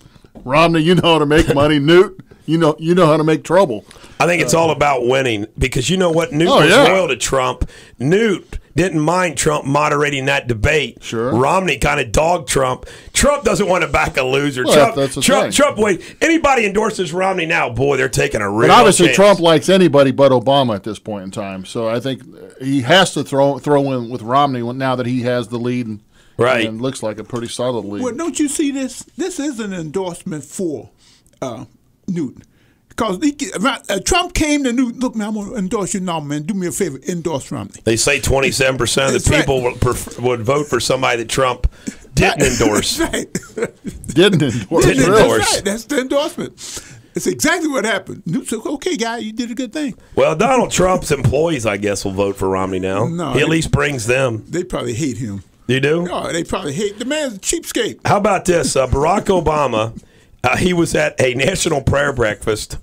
Romney, you know how to make money. Newt, you know how to make trouble." I think it's all about winning because you know what? Newt was loyal to Trump. Newt didn't mind Trump moderating that debate. Sure. Romney kind of dogged Trump. Trump doesn't want to back a loser. Well, Trump, wait. Anybody endorses Romney now, boy, they're taking a real But obviously chance. Trump likes anybody but Obama at this point in time. So I think he has to throw in with Romney now that he has the lead. Right. And looks like a pretty solid lead. Well, don't you see this? This is an endorsement for Newton. Because Trump came to Newton, look, man, I'm going to endorse you now, man. Do me a favor, endorse Romney. They say 27% of the people would vote for somebody that Trump didn't endorse. That's right. Didn't endorse. Didn't endorse. That's right. That's the endorsement. It's exactly what happened. Newton said, okay, guy, you did a good thing. Well, Donald Trump's employees, I guess, will vote for Romney now. No, he at least brings them. They probably hate him. You do? No, they probably hate the man's a cheapskate. How about this? Barack Obama, he was at a national prayer breakfast,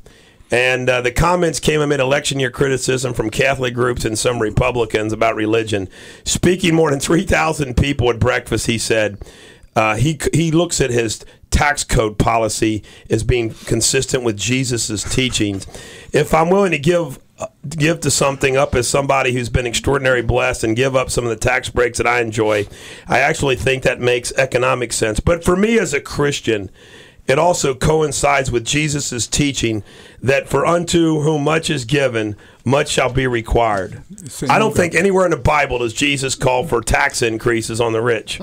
and the comments came amid election year criticism from Catholic groups and some Republicans about religion. Speaking more than 3,000 people at breakfast, he said he looks at his tax code policy as being consistent with Jesus' teachings. If I'm willing to give to something up as somebody who's been extraordinarily blessed and give up some of the tax breaks that I enjoy, I actually think that makes economic sense. But for me as a Christian, it also coincides with Jesus' teaching that for unto whom much is given, much shall be required. I don't think anywhere in the Bible does Jesus call for tax increases on the rich.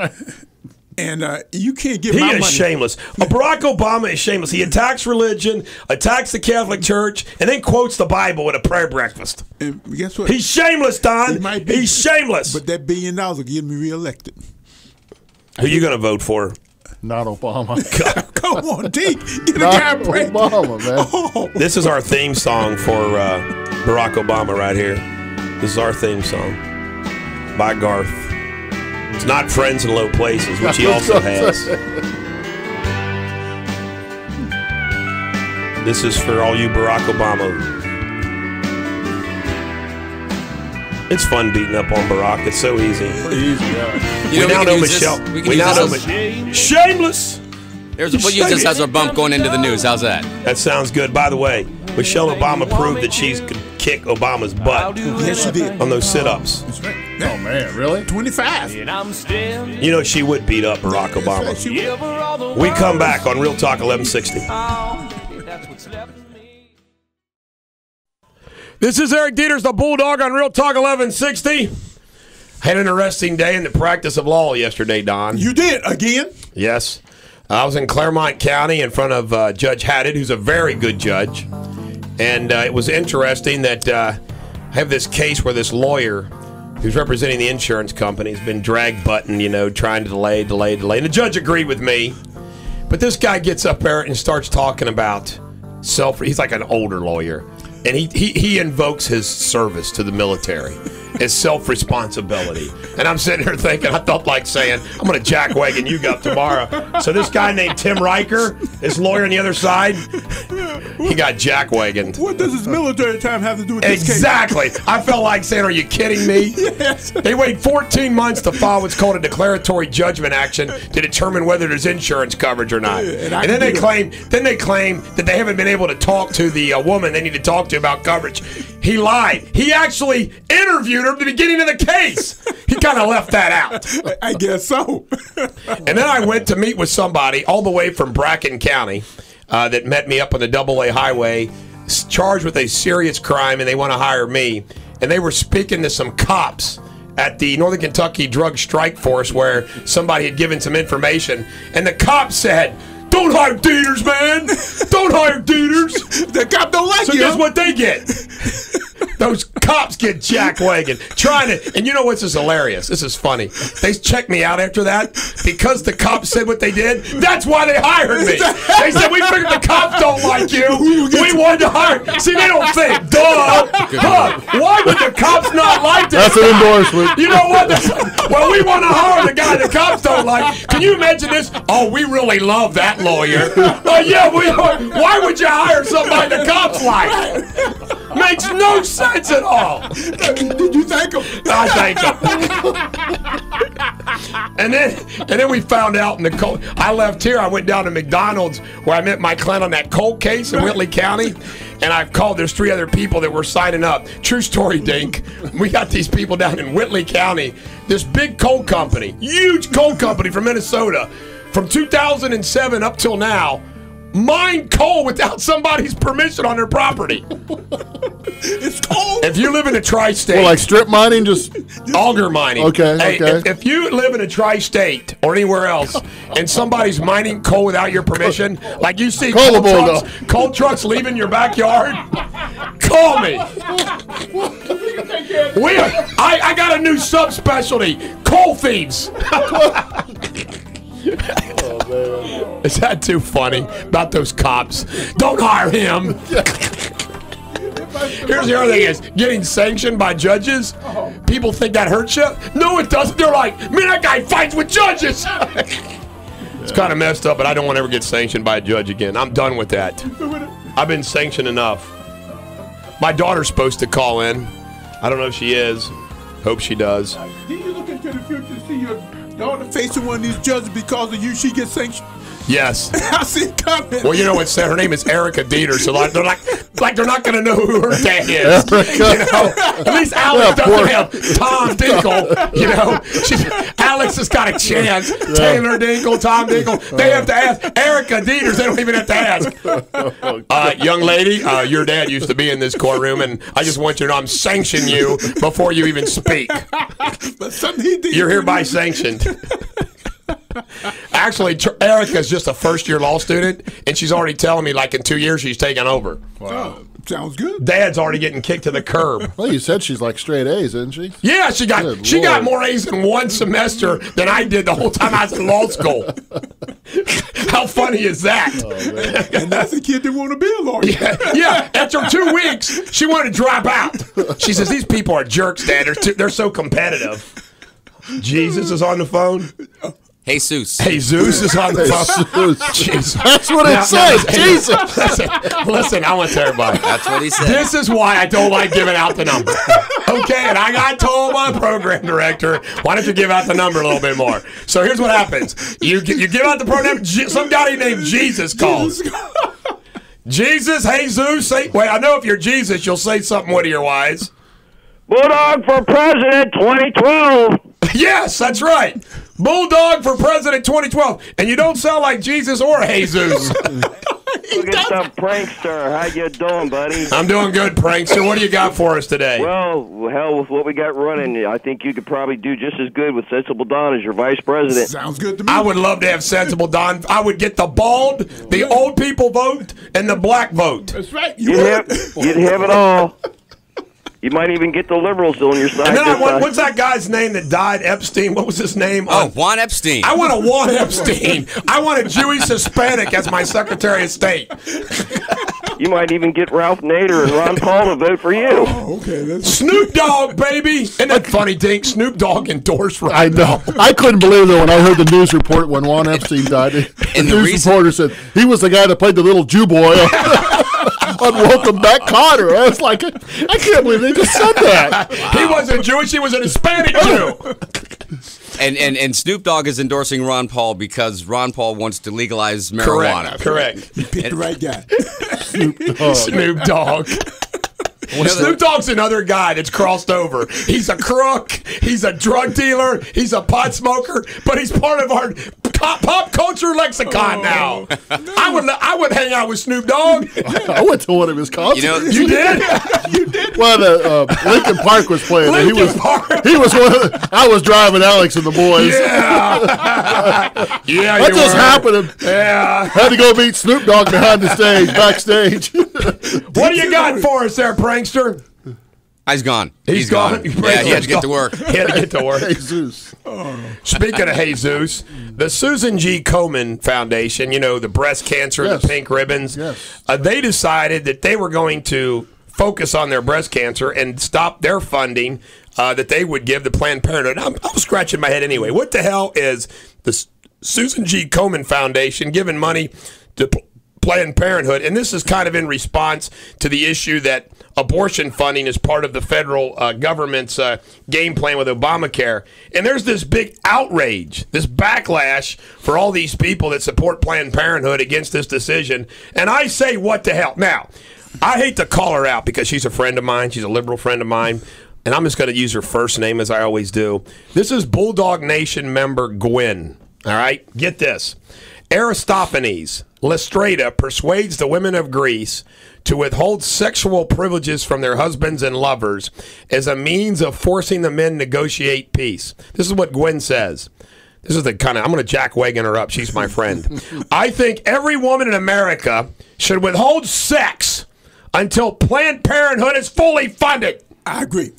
And you can't give He my money. is shameless. Barack Obama is shameless. He attacks religion, attacks the Catholic Church, and then quotes the Bible at a prayer breakfast. And guess what? He's shameless, Don. He might be, He's shameless. But that $1 billion will get me reelected. Who are you going to vote for? Not Obama. Come on, Deke. Get a Not guy a break. Obama, man. Oh. This is our theme song for Barack Obama right here. This is our theme song by Garth. It's not Friends in Low Places, which he also has. This is for all you Barack Obama. It's fun beating up on Barack. It's so easy. Pretty easy, yeah. You We now can know use Michelle. this- We now know this Shameless. We'll use this as our bump going into the news. How's that? That sounds good. By the way, Michelle Obama proved that she could kick Obama's butt Yes, she did. on those sit-ups. That's right. Oh, man, really? 25. You know she would beat up Barack Obama. She will. We come back on Real Talk 1160. This is Eric Deters, the Bulldog, on Real Talk 1160. Had an interesting day in the practice of law yesterday, Don. You did again? Yes. I was in Claremont County in front of Judge Haddad, who's a very good judge. And it was interesting that I have this case where this lawyer who's representing the insurance company has been drag-button, trying to delay. And the judge agreed with me. But this guy gets up there and starts talking about he's like an older lawyer. And he invokes his service to the military as self-responsibility. And I'm sitting here thinking, I felt like saying, I'm going to jackwagon you up tomorrow. So this guy named Tim Riker, this lawyer on the other side, he got jackwagoned. What does his military time have to do with this case? Exactly. I felt like saying, are you kidding me? Yes. They wait 14 months to file what's called a declaratory judgment action to determine whether there's insurance coverage or not. Yeah, and then they claim that they haven't been able to talk to the woman they need to talk to about coverage. He lied. He actually interviewed her at the beginning of the case. He kind of left that out. I guess so. And then I went to meet with somebody all the way from Bracken County that met me up on the AA highway, charged with a serious crime, and they want to hire me. And they were speaking to some cops at the Northern Kentucky Drug Strike Force where somebody had given some information. And the cop said, "Don't hire Deters, man. Don't hire Deters." The cop don't like So you. guess what they get? those cops get jackwagon trying to. And you know what's just hilarious? This is funny. They checked me out after that because the cops said what they did. That's why they hired me. They said, we figured the cops don't like you. We wanted to hire. See, they don't think. Duh. Why would the cops not like this? That's an endorsement. You know what? Well, we want to hire the guy the cops don't like. Can you imagine this? Oh, we really love that lawyer. Oh, yeah, why would you hire somebody the cops like? Makes no sense at all. Did you thank him? I thank him. And then we found out in the cold. I left here. I went down to McDonald's where I met my client on that cold case in Whitley County. And I've called. There's 3 other people that were signing up. True story, Dink. We got these people down in Whitley County. This big coal company, huge coal company from Minnesota, from 2007 up till now, mine coal without somebody's permission on their property. It's cold. If you live in a tri-state, Well, like strip mining, just auger mining. Okay, Hey, okay. If you live in a tri-state or anywhere else, and somebody's mining coal without your permission, like you see coal trucks leaving your backyard, call me. I got a new subspecialty: coal thieves. Is that too funny about those cops? Don't hire him. Here's the other thing: is getting sanctioned by judges. People think that hurts you. No, it doesn't. They're like, man, that guy fights with judges. It's kind of messed up, but I don't want to ever get sanctioned by a judge again. I'm done with that. I've been sanctioned enough. My daughter's supposed to call in. I don't know if she is. Hope she does. Did you look into the future to see your daughter facing one of these judges because of you? She gets sanctioned. Yes. I see it coming. Well, you know what's said. Her name is Erica Deters, so they're not going to know who her dad is. You know, at least Alex doesn't have Tom Dinkle. You know, Alex has got a chance. Taylor Dinkle, Tom Dinkle. They have to ask Erica Deters. They don't even have to ask. Young lady, your dad used to be in this courtroom, and I just want you to know I'm sanctioning you before you even speak. But something he did. You're hereby sanctioned. Actually, Erica's just a first-year law student, and she's already telling me, like, in 2 years she's taking over. Wow. Sounds good. Dad's already getting kicked to the curb. Well, you said she's like straight A's, isn't she? Yeah, she got more A's in one semester than I did the whole time I was in law school. How funny is that? Oh, and that's a kid that want to be a lawyer. Yeah. After 2 weeks, she wanted to drop out. She says, these people are jerks, Dad. They're so competitive. Jesus is on the phone. Jesus. Jesus is on the phone. Jesus. That's what it says. Jesus. Listen, I want to tell everybody. That's what he said. This is why I don't like giving out the number. Okay, and I got told my program director, why don't you give out the number a little bit more? So here's what happens. You give out the program, some guy named Jesus calls. Jesus, Jesus, wait, I know if you're Jesus, you'll say something witty or wise. Bulldog for President 2012. Yes, that's right. Bulldog for President 2012. And you don't sound like Jesus or Jesus. Look at some prankster. How you doing, buddy? I'm doing good, prankster. What do you got for us today? Well, hell, with what we got running, I think you could probably do just as good with Sensible Don as your vice president. Sounds good to me. I would love to have Sensible Don. I would get the bald, the old people vote, and the black vote. That's right. You'd have it all. You might even get the liberals on your side. And then what's that guy's name that died? Epstein. What was his name? Oh, Juan Epstein. I want a Juan Epstein. I want a Jewish Hispanic as my Secretary of State. You might even get Ralph Nader and Ron Paul to vote for you. Oh, okay. Snoop Dogg, baby. Isn't that funny, Dink? Snoop Dogg endorsed Ron I know. I couldn't believe it when I heard the news report when Juan Epstein died. The news reporter said he was the guy that played the little Jew boy on Welcome Back, Kotter. I was like, I can't believe they just said that. He wasn't Jewish. He was an Hispanic Jew. And Snoop Dogg is endorsing Ron Paul because Ron Paul wants to legalize marijuana. Correct. You picked the right guy. Snoop Dogg. Snoop Dogg's another guy that's crossed over. He's a crook. He's a drug dealer. He's a pot smoker. But he's part of our pop culture lexicon now. I would hang out with Snoop Dogg. I went to one of his concerts. You did? You did. Well, Lincoln Park was playing. Lincoln Park. He was one of I was driving Alex and the boys. Yeah. Yeah, That just happened. Yeah. Had to go meet Snoop Dogg behind the stage, backstage. What do you got for us there, prankster? He's gone. He's gone. Yeah, he had to get to work. He had to get to work. Jesus. Speaking of Jesus, the Susan G. Komen Foundation, you know, the breast cancer, Yes. the pink ribbons, Yes. They decided that they were going to focus on their breast cancer and stop their funding that they would give to Planned Parenthood. I'm scratching my head anyway. What the hell is the Susan G. Komen Foundation giving money to Planned Parenthood? And this is kind of in response to the issue that abortion funding is part of the federal government's game plan with Obamacare. And there's this big outrage, this backlash for all these people that support Planned Parenthood against this decision. And I say, what the hell? Now, I hate to call her out because she's a friend of mine. She's a liberal friend of mine. And I'm just going to use her first name as I always do. This is Bulldog Nation member Gwen. All right? Get this. Aristophanes Lystrata persuades the women of Greece to withhold sexual privileges from their husbands and lovers as a means of forcing the men to negotiate peace. This is what Gwen says. This is the kind of, I'm going to Jack Wagon her up. She's my friend. I think every woman in America should withhold sex until Planned Parenthood is fully funded. I agree.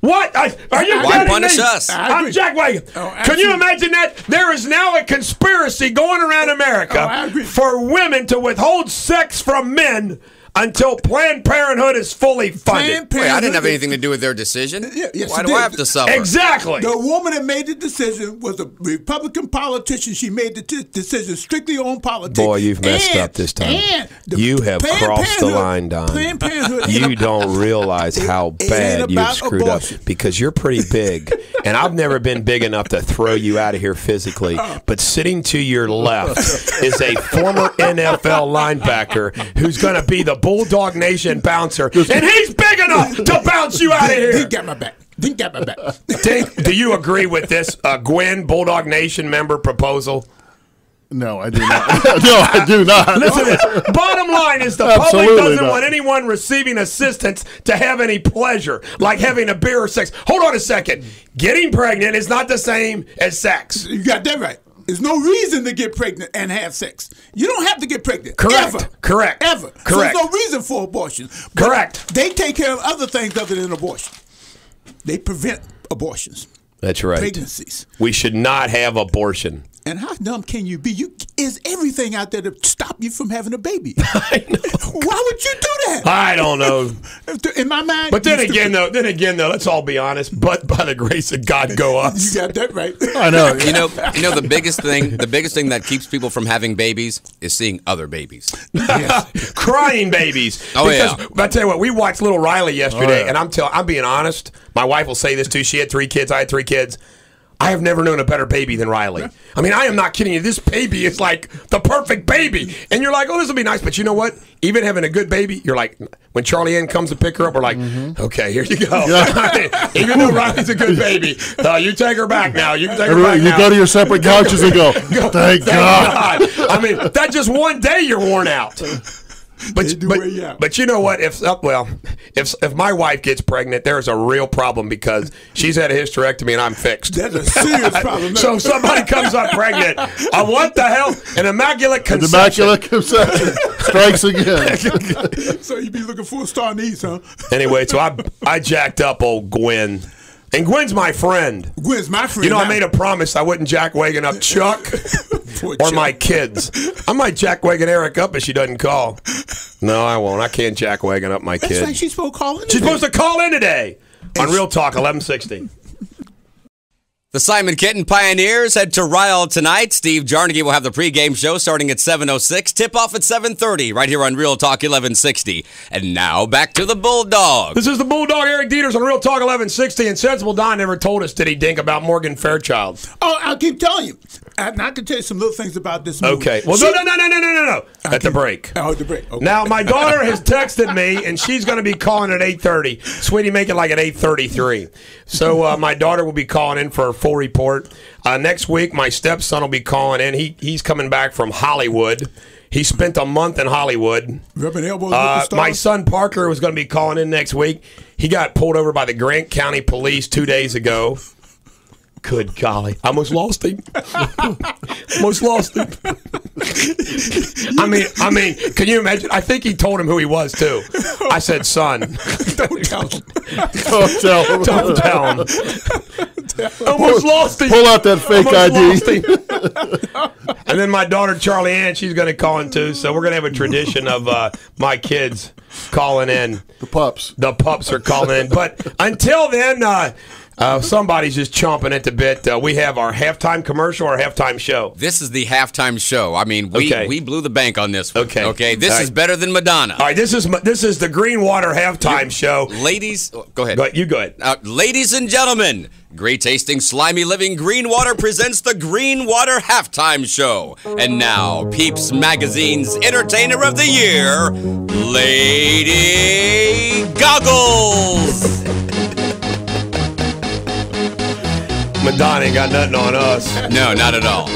What? Are you Why kidding punish me? us? I'm Jack Wagon. Oh, Can you imagine that? There is now a conspiracy going around America for women to withhold sex from men until Planned Parenthood is fully funded. Wait, I didn't have anything to do with their decision. Yes, Why you do I did. have to suffer? Exactly. The woman that made the decision was a Republican politician. She made the decision strictly on politics. Boy, you've messed up this time. And You have crossed the line, Don. Planned Parenthood. You don't realize how bad ain't you've about screwed abortion. up because you're pretty big. And I've never been big enough to throw you out of here physically. But sitting to your left is a former NFL linebacker who's going to be the Bulldog Nation bouncer. And he's big enough to bounce you out of here. He got my back. He got my back. Dink, do you agree with this Gwen Bulldog Nation member proposal? No, I do not. No, I do not. Listen to this. Bottom line is the Absolutely public doesn't not. want anyone receiving assistance to have any pleasure, like having a beer or sex. Hold on a second. Getting pregnant is not the same as sex. You got that right. There's no reason to get pregnant and have sex. You don't have to get pregnant. Correct. Ever. Correct. Ever. Correct. So there's no reason for abortion. But Correct. They take care of other things other than abortion. They prevent abortions. That's right. Pregnancies. We should not have abortion. And how dumb can you be? Is everything out there to stop you from having a baby? I know. Why would you do that? I don't know. In my mind. But then you again, though, let's all be honest. But by the grace of God, go us. You got that right. I know. You know the biggest thing that keeps people from having babies is seeing other babies. Crying babies. Oh, because, yeah. I tell you what, we watched Little Riley yesterday, Oh, yeah. and I'm being honest. My wife will say this too. She had 3 kids. I had 3 kids. I have never known a better baby than Riley. I mean, I am not kidding you. This baby is like the perfect baby. And you're like, oh, this will be nice. But you know what? Even having a good baby, you're like, when Charlie Ann comes to pick her up, we're like, okay, here you go. Even though Riley's a good baby, you take her back now. You can take her back You now. go to your separate couches and go, thank God. I mean, that's just one day you're worn out. But you know what? If my wife gets pregnant, there's a real problem because she's had a hysterectomy and I'm fixed. That's a serious problem. So if somebody comes up pregnant, what the hell? An immaculate conception. Immaculate conception strikes again. So you be looking for a star needs, huh? Anyway, so I jacked up old Gwen. And Gwen's my friend. Gwen's my friend. You know, I now. made a promise I wouldn't jack wagon up Chuck Poor or Chuck. my kids. I might jack wagon Eric up if she doesn't call. No, I won't. I can't jack wagon up my That's kid. right. She's supposed to call in. She's supposed to call in today on Real Talk 1160. The Simon Kitten Pioneers head to Ryle tonight. Steve Jarnigy will have the pregame show starting at 7:06. Tip-off at 7:30 right here on Real Talk 1160. And now back to the Bulldog. This is the Bulldog, Eric Deters on Real Talk 1160. And Sensible Don never told us, did he, Dink, about Morgan Fairchild? Oh, I'll keep telling you. And I can tell you some little things about this movie. Okay. Well, no. At the break. Oh, at the break. Okay. Now, my daughter has texted me, and she's going to be calling at 8:30. Sweetie, make it like at 8:33. So my daughter will be calling in for a full report. Next week, my stepson will be calling in. He's coming back from Hollywood. He spent a month in Hollywood. Rubbing elbows with the stars. My son Parker was going to be calling in next week. He got pulled over by the Grant County Police 2 days ago. good golly. I almost lost him. Almost lost him. I mean, can you imagine? I think he told him who he was, too. I said, son. Don't tell him. Don't tell him. Don't tell him. Almost lost him. Pull out that fake ID. And then my daughter, Charlie Ann, she's going to call in, too. So we're going to have a tradition of my kids calling in. The pups. The pups are calling in. But until then, somebody's just chomping at the bit. We have our halftime commercial, our halftime show. This is the halftime show. I mean, we blew the bank on this one. Okay. This is better than Madonna. All right, this is the Greenwater halftime show. Ladies, go ahead. You go ahead. Ladies and gentlemen, great tasting, slimy living Greenwater presents the Greenwater halftime show. And now, Peeps Magazine's Entertainer of the Year, Lady Goggles. Madonna ain't got nothing on us. No, not at all.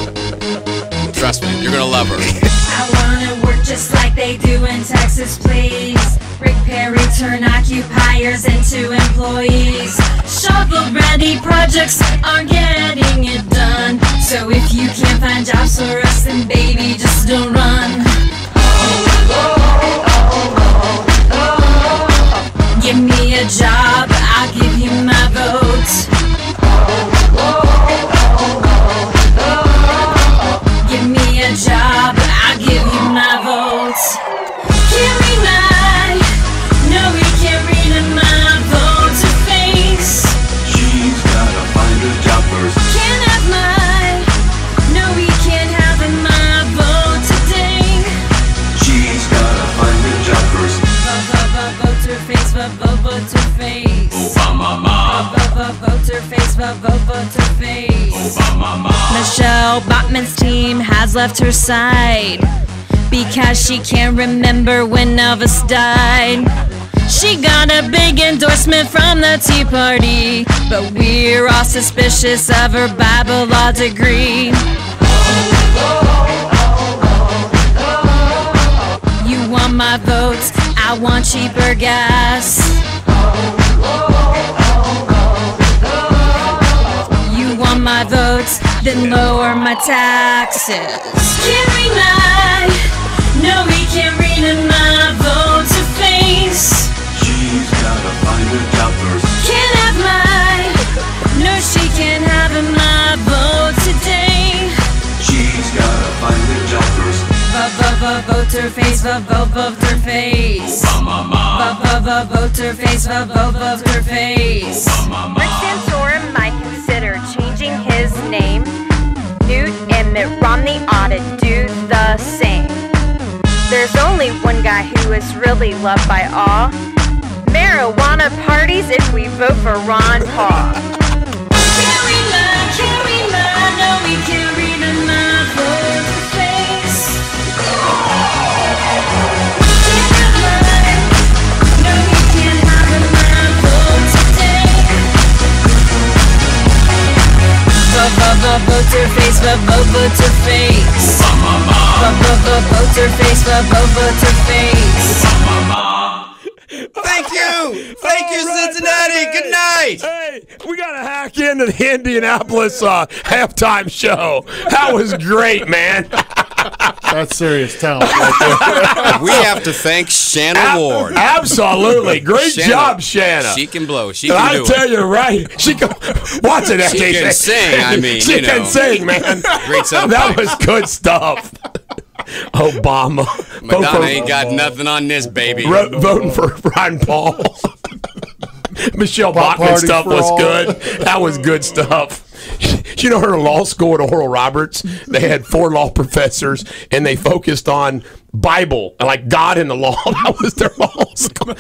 Trust me, you're gonna love her. I wanna work just like they do in Texas, please. Rick Perry turn occupiers into employees. Shovel-ready projects are getting it done. So if you can't find jobs for us, then baby, just don't run. Give me a job, I'll give you my vote. Give me a job, I'll give you my vote. Can't read my, no we can't read my vote to face. She's gotta find a job first. Can't have my, no we can't have my vote today. She's gotta find a job first. Vote her face, vote her face. Obama ma. Vote her face, vote her face. Obama ma. Michelle Bachmann's team has left her side because she can't remember when Elvis died. She got a big endorsement from the Tea Party, but we're all suspicious of her Bible law degree. You want my votes, I want cheaper gas. You want my votes, then lower my taxes. Can't read my, no we can't read my vote to face. She's gotta find a job first. Can't have my, no she can't have my vote today. She's gotta find a job first. Vote her face, vote her face. Obama ma. Vote her face, vote her face. Obama ma. Rick Santorum might consider changing his name. Newt and Mitt Romney ought to do the same. There's only one guy who is really loved by all. Marijuana parties if we vote for Ron Paul. Can't read my, no we can't read my vote to face. Can't have mine, no we can't have my vote today. Vote her face, vote her face. Obama ma. Vote her face, vote her face. Obama ma. Thank you, Cincinnati. Good night. Hey, we got to hack into the Indianapolis halftime show. That was great, man. That's serious talent right there. We have to thank Shanna Ward. Absolutely. Great job, Shanna. She can blow. She can I do tell it. you, right? She can watch it. She can sing. I mean, she can sing, man. Great sound. That was good stuff. Obama. Madonna ain't got nothing on this, baby. Voting for Ron Paul. Michelle Pop Bachman party stuff for was all. good. That was good stuff. You know, her law school at Oral Roberts, they had 4 law professors, and they focused on Bible, like God and the law. That was their law school.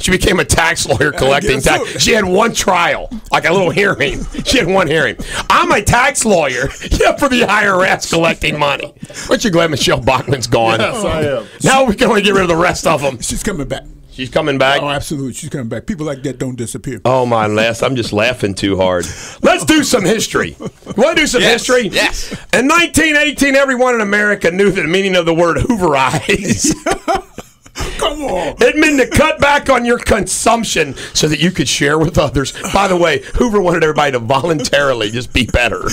She became a tax lawyer collecting tax. so. She had one trial, like a little hearing. She had one hearing. I'm a tax lawyer, yeah, for the IRS collecting money. Aren't you glad Michelle Bachman's gone? Yes, I am. Now we can only get rid of the rest of them. She's coming back. She's coming back. Oh, absolutely. She's coming back. People like that don't disappear. Oh, my last. I'm just laughing too hard. Let's do some history. You want to do some history? Yes. In 1918, everyone in America knew the meaning of the word Hooverize. Come more. It meant to cut back on your consumption so that you could share with others. By the way, Hoover wanted everybody to voluntarily just be better.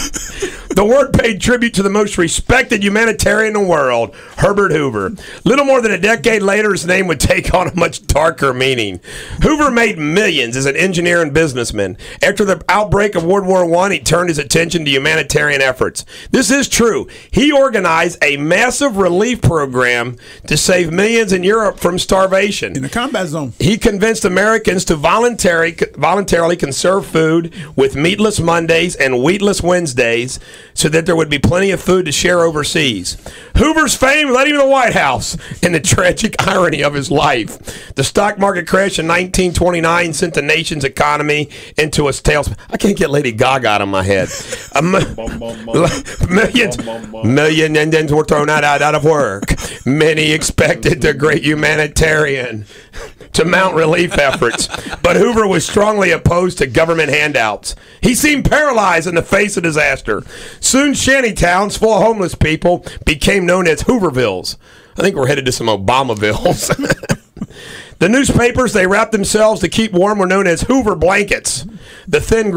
The word paid tribute to the most respected humanitarian in the world, Herbert Hoover. Little more than a decade later, his name would take on a much darker meaning. Hoover made millions as an engineer and businessman. After the outbreak of World War I, he turned his attention to humanitarian efforts. This is true. He organized a massive relief program to save millions in Europe from starvation. In the combat zone. He convinced Americans to voluntarily conserve food with meatless Mondays and wheatless Wednesdays so that there would be plenty of food to share overseas. Hoover's fame led him to the White House, and the tragic irony of his life. The stock market crash in 1929 sent the nation's economy into a tailspin. I can't get Lady Gaga out of my head. Million Indians were thrown out of work. Many expected the great humanitarian to mount relief efforts, but Hoover was strongly opposed to government handouts. He seemed paralyzed in the face of disaster. Soon shanty towns full of homeless people became known as Hoovervilles. I think we're headed to some Obamavilles. The newspapers they wrapped themselves to keep warm were known as Hoover blankets. The thin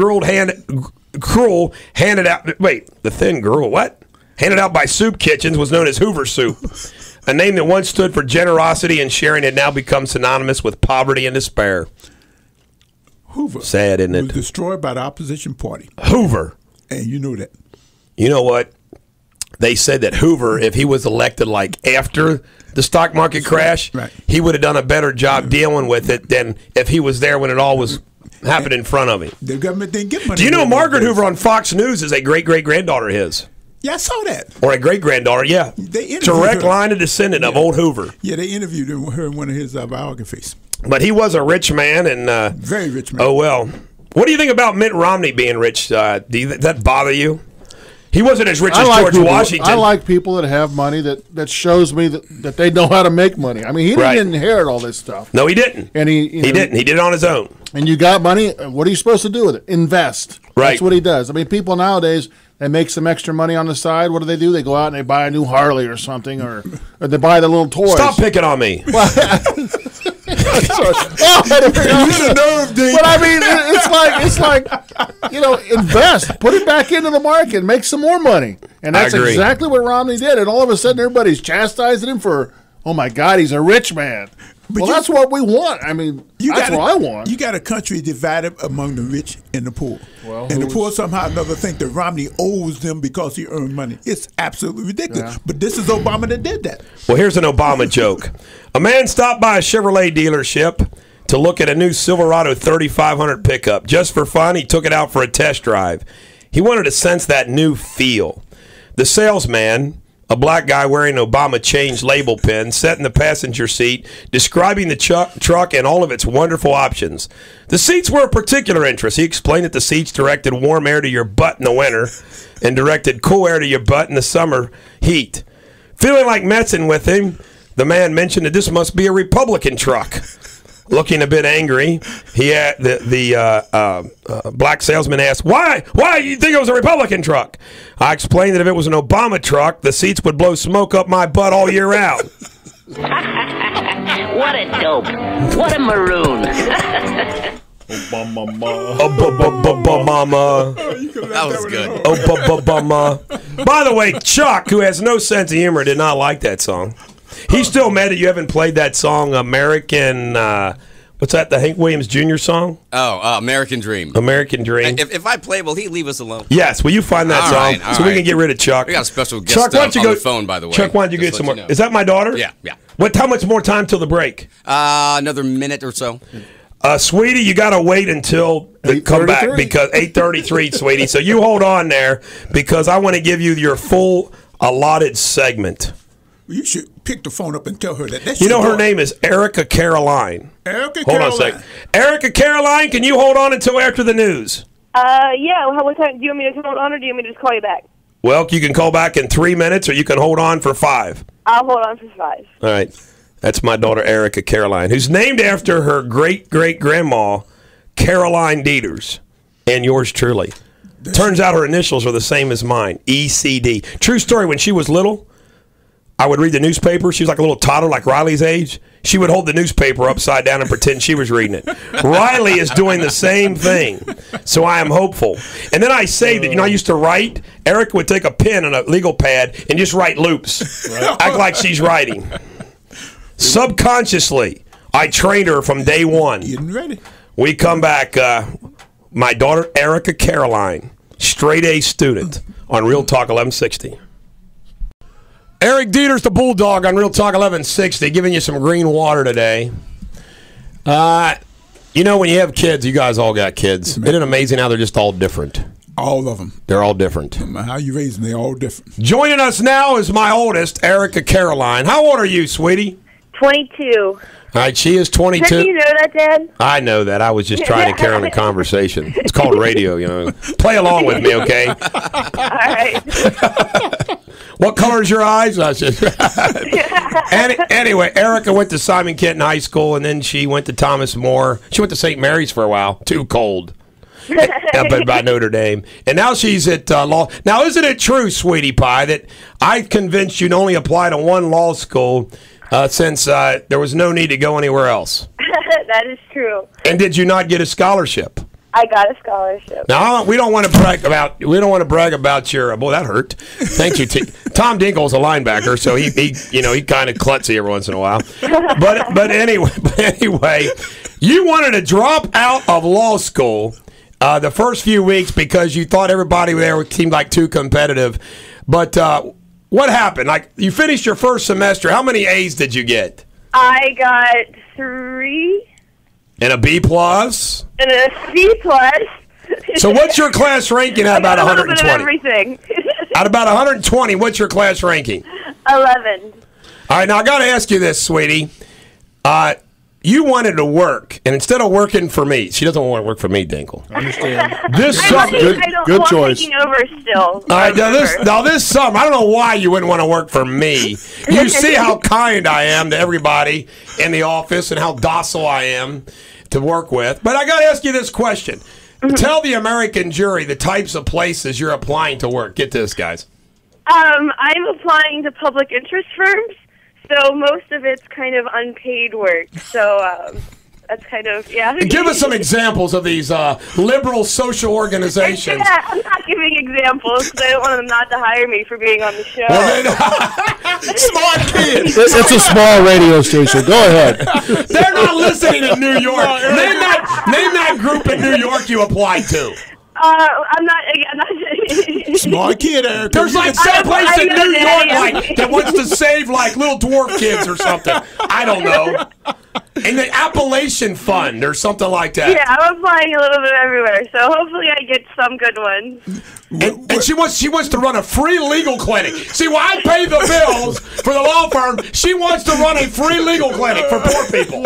handed out by soup kitchens was known as Hoover soup. A name that once stood for generosity and sharing had now become synonymous with poverty and despair. Hoover. Sad, isn't it? Was destroyed by the opposition party. Hoover. And you know that. You know what? They said that Hoover, if he was elected like after the stock market crash, right, he would have done a better job dealing with it than if he was there when it all was happening in front of him. The government didn't get money. Do you know Margaret Hoover on Fox News is a great-great-granddaughter of his? Yeah, I saw that. Or a great-granddaughter, yeah. Direct line of descendant of old Hoover. Yeah, they interviewed her in one of his biographies. But he was a rich man. And very rich man. Oh, well. What do you think about Mitt Romney being rich? Does that bother you? He wasn't as rich as George Washington. I like people that have money that shows me that they know how to make money. I mean, he didn't inherit all this stuff. No, he didn't. And he didn't. He did it on his own. And you got money. What are you supposed to do with it? Invest. Right. That's what he does. I mean, people nowadays, they make some extra money on the side. What do? They go out and they buy a new Harley or something, or they buy the little toys. Stop picking on me. But I mean, it's like invest, put it back into the market, make some more money, and that's exactly what Romney did. And all of a sudden, everybody's chastising him for, oh my God, he's a rich man. But that's what we want. I mean, that's what I want. You got a country divided among the rich and the poor. Well, and the poor somehow or another think that Romney owes them because he earned money. It's absolutely ridiculous. Yeah. But this is Obama that did that. Well, here's an Obama joke. A man stopped by a Chevrolet dealership to look at a new Silverado 3500 pickup. Just for fun, he took it out for a test drive. He wanted to sense that new feel. The salesman, a black guy wearing an Obama change label pin, sat in the passenger seat, describing the truck and all of its wonderful options. The seats were of particular interest. He explained that the seats directed warm air to your butt in the winter and directed cool air to your butt in the summer heat. Feeling like messing with him, the man mentioned that this must be a Republican truck. Looking a bit angry, the black salesman asked, "Why do you think it was a Republican truck?" I explained that if it was an Obama truck, the seats would blow smoke up my butt all year round. What a dope! What a maroon! Obama. That was good. Obama. By the way, Chuck, who has no sense of humor, did not like that song. He's still mad that you haven't played that song, American. What's that? The Hank Williams Jr. song? Oh, American Dream. American Dream. If I play, will he leave us alone? Yes. Will you find that song so we can get rid of Chuck? We got a special guest Chuck, on the phone, by the way. Chuck, why don't you get some more? Is that my daughter? Yeah. How much more time till the break? Another minute or so. Sweetie, you got to wait until the comeback because 8:33, sweetie. So you hold on there because I want to give you your full allotted segment. You should pick the phone up and tell her that. You know her name is Erica Caroline. Hold on a second. Erica Caroline, can you hold on until after the news? Yeah. What time? Do you want me to hold on or do you want me to just call you back? Well, you can call back in 3 minutes or you can hold on for 5. I'll hold on for 5. All right. That's my daughter, Erica Caroline, who's named after her great-great-grandma, Caroline Deters, and yours truly. Turns out her initials are the same as mine, ECD. True story, when she was little, I would read the newspaper. She was like a little toddler, like Riley's age. She would hold the newspaper upside down and pretend she was reading it. Riley is doing the same thing, so I am hopeful. And then I say that, I used to write. Eric would take a pen and a legal pad and just write loops, act like she's writing. Subconsciously, I trained her from day one. Getting ready. We come back. My daughter, Erica Caroline, straight A student on Real Talk 1160. Eric Deters, the Bulldog on Real Talk 1160, giving you some green water today. When you have kids, you guys all got kids. Isn't it amazing how they're just all different? All of them. They're all different. No matter how you raise them, they're all different. Joining us now is my oldest, Erica Caroline. How old are you, sweetie? 22. All right, she is 22. Didn't you know that, Dad? I know that. I was just trying to carry on the conversation. It's called radio, Play along with me, okay? All right. What color is your eyes? Anyway, Erica went to Simon Kenton High School, and then she went to Thomas More. She went to St. Mary's for a while. Too cold. Up by Notre Dame. And now she's at law. Now, isn't it true, sweetie pie, that I convinced you to only apply to one law school since there was no need to go anywhere else? That is true. And did you not get a scholarship? I got a scholarship. Now we don't want to brag about your. Boy, that hurt. Thank you. Tom Dinkel's a linebacker, so he kind of klutzy every once in a while. But anyway, you wanted to drop out of law school the first few weeks because you thought everybody there seemed like too competitive. But what happened? Like, you finished your first semester. How many A's did you get? I got 3. And a B plus? And a C plus. So what's your class ranking at about 120? Everything. At about 120, what's your class ranking? 11. All right, now I got to ask you this, sweetie. You wanted to work, and instead of working for me, she doesn't want to work for me, Dinkle. I understand. This summer, good choice. Taking over still. All right, now this summer, I don't know why you wouldn't want to work for me. You see how kind I am to everybody in the office and how docile I am to work with. But I got to ask you this question. Tell the American jury the types of places you're applying to work. Get this, guys. I'm applying to public interest firms. So most of it's kind of unpaid work. So that's kind of, yeah. Give us some examples of these liberal social organizations. Yeah, I'm not giving examples because I don't want them not to hire me for being on the show. Smart kids. It's a small radio station. Go ahead. They're not listening in New York. Name that group in New York you applied to. I'm not. Smart kid, Eric. There's like some place in New York that wants to save like little dwarf kids or something. I don't know. In the Appalachian Fund or something like that. Yeah, I'm applying a little bit everywhere, so hopefully I get some good ones. And she wants to run a free legal clinic. See, while I pay the bills for the law firm, she wants to run a free legal clinic for poor people.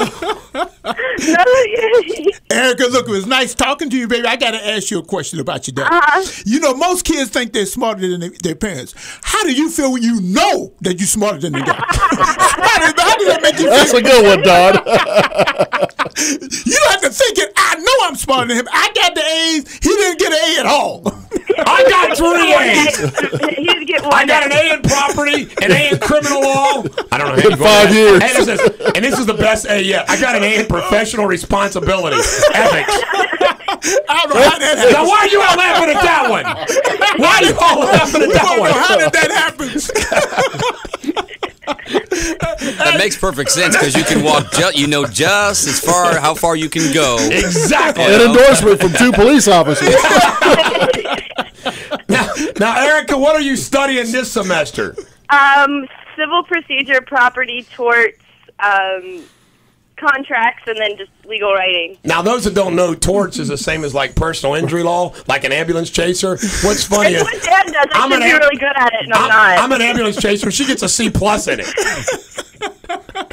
Erica, look, it was nice talking to you, baby. I got to ask you a question about your dad. Most kids think they're smarter than their parents. How do you feel when you know that you're smarter than their dad? How does that make you feel? That's a good one, Don. You don't have to think it. I know I'm smarter than him. I got the A's. He didn't get an A at all. I got 3 A's. I got an A in property, an A in criminal law. I don't know. In 5 years. And this is the best A yet. I got an A in professional responsibility, ethics. I don't know how that happens. Now, why are you all laughing at that one? Why are you all laughing at that one? How did that happen? That makes perfect sense because you can walk, just as far how far you can go. Exactly. An endorsement from 2 police officers. Now, Erica, what are you studying this semester? Civil procedure, property, torts, contracts, and then just legal writing. Now, those that don't know, torts is the same as like personal injury law, like an ambulance chaser. What's funny is what Dad does. I should be really good at it, and I'm not. I'm an ambulance chaser. She gets a C+ in it.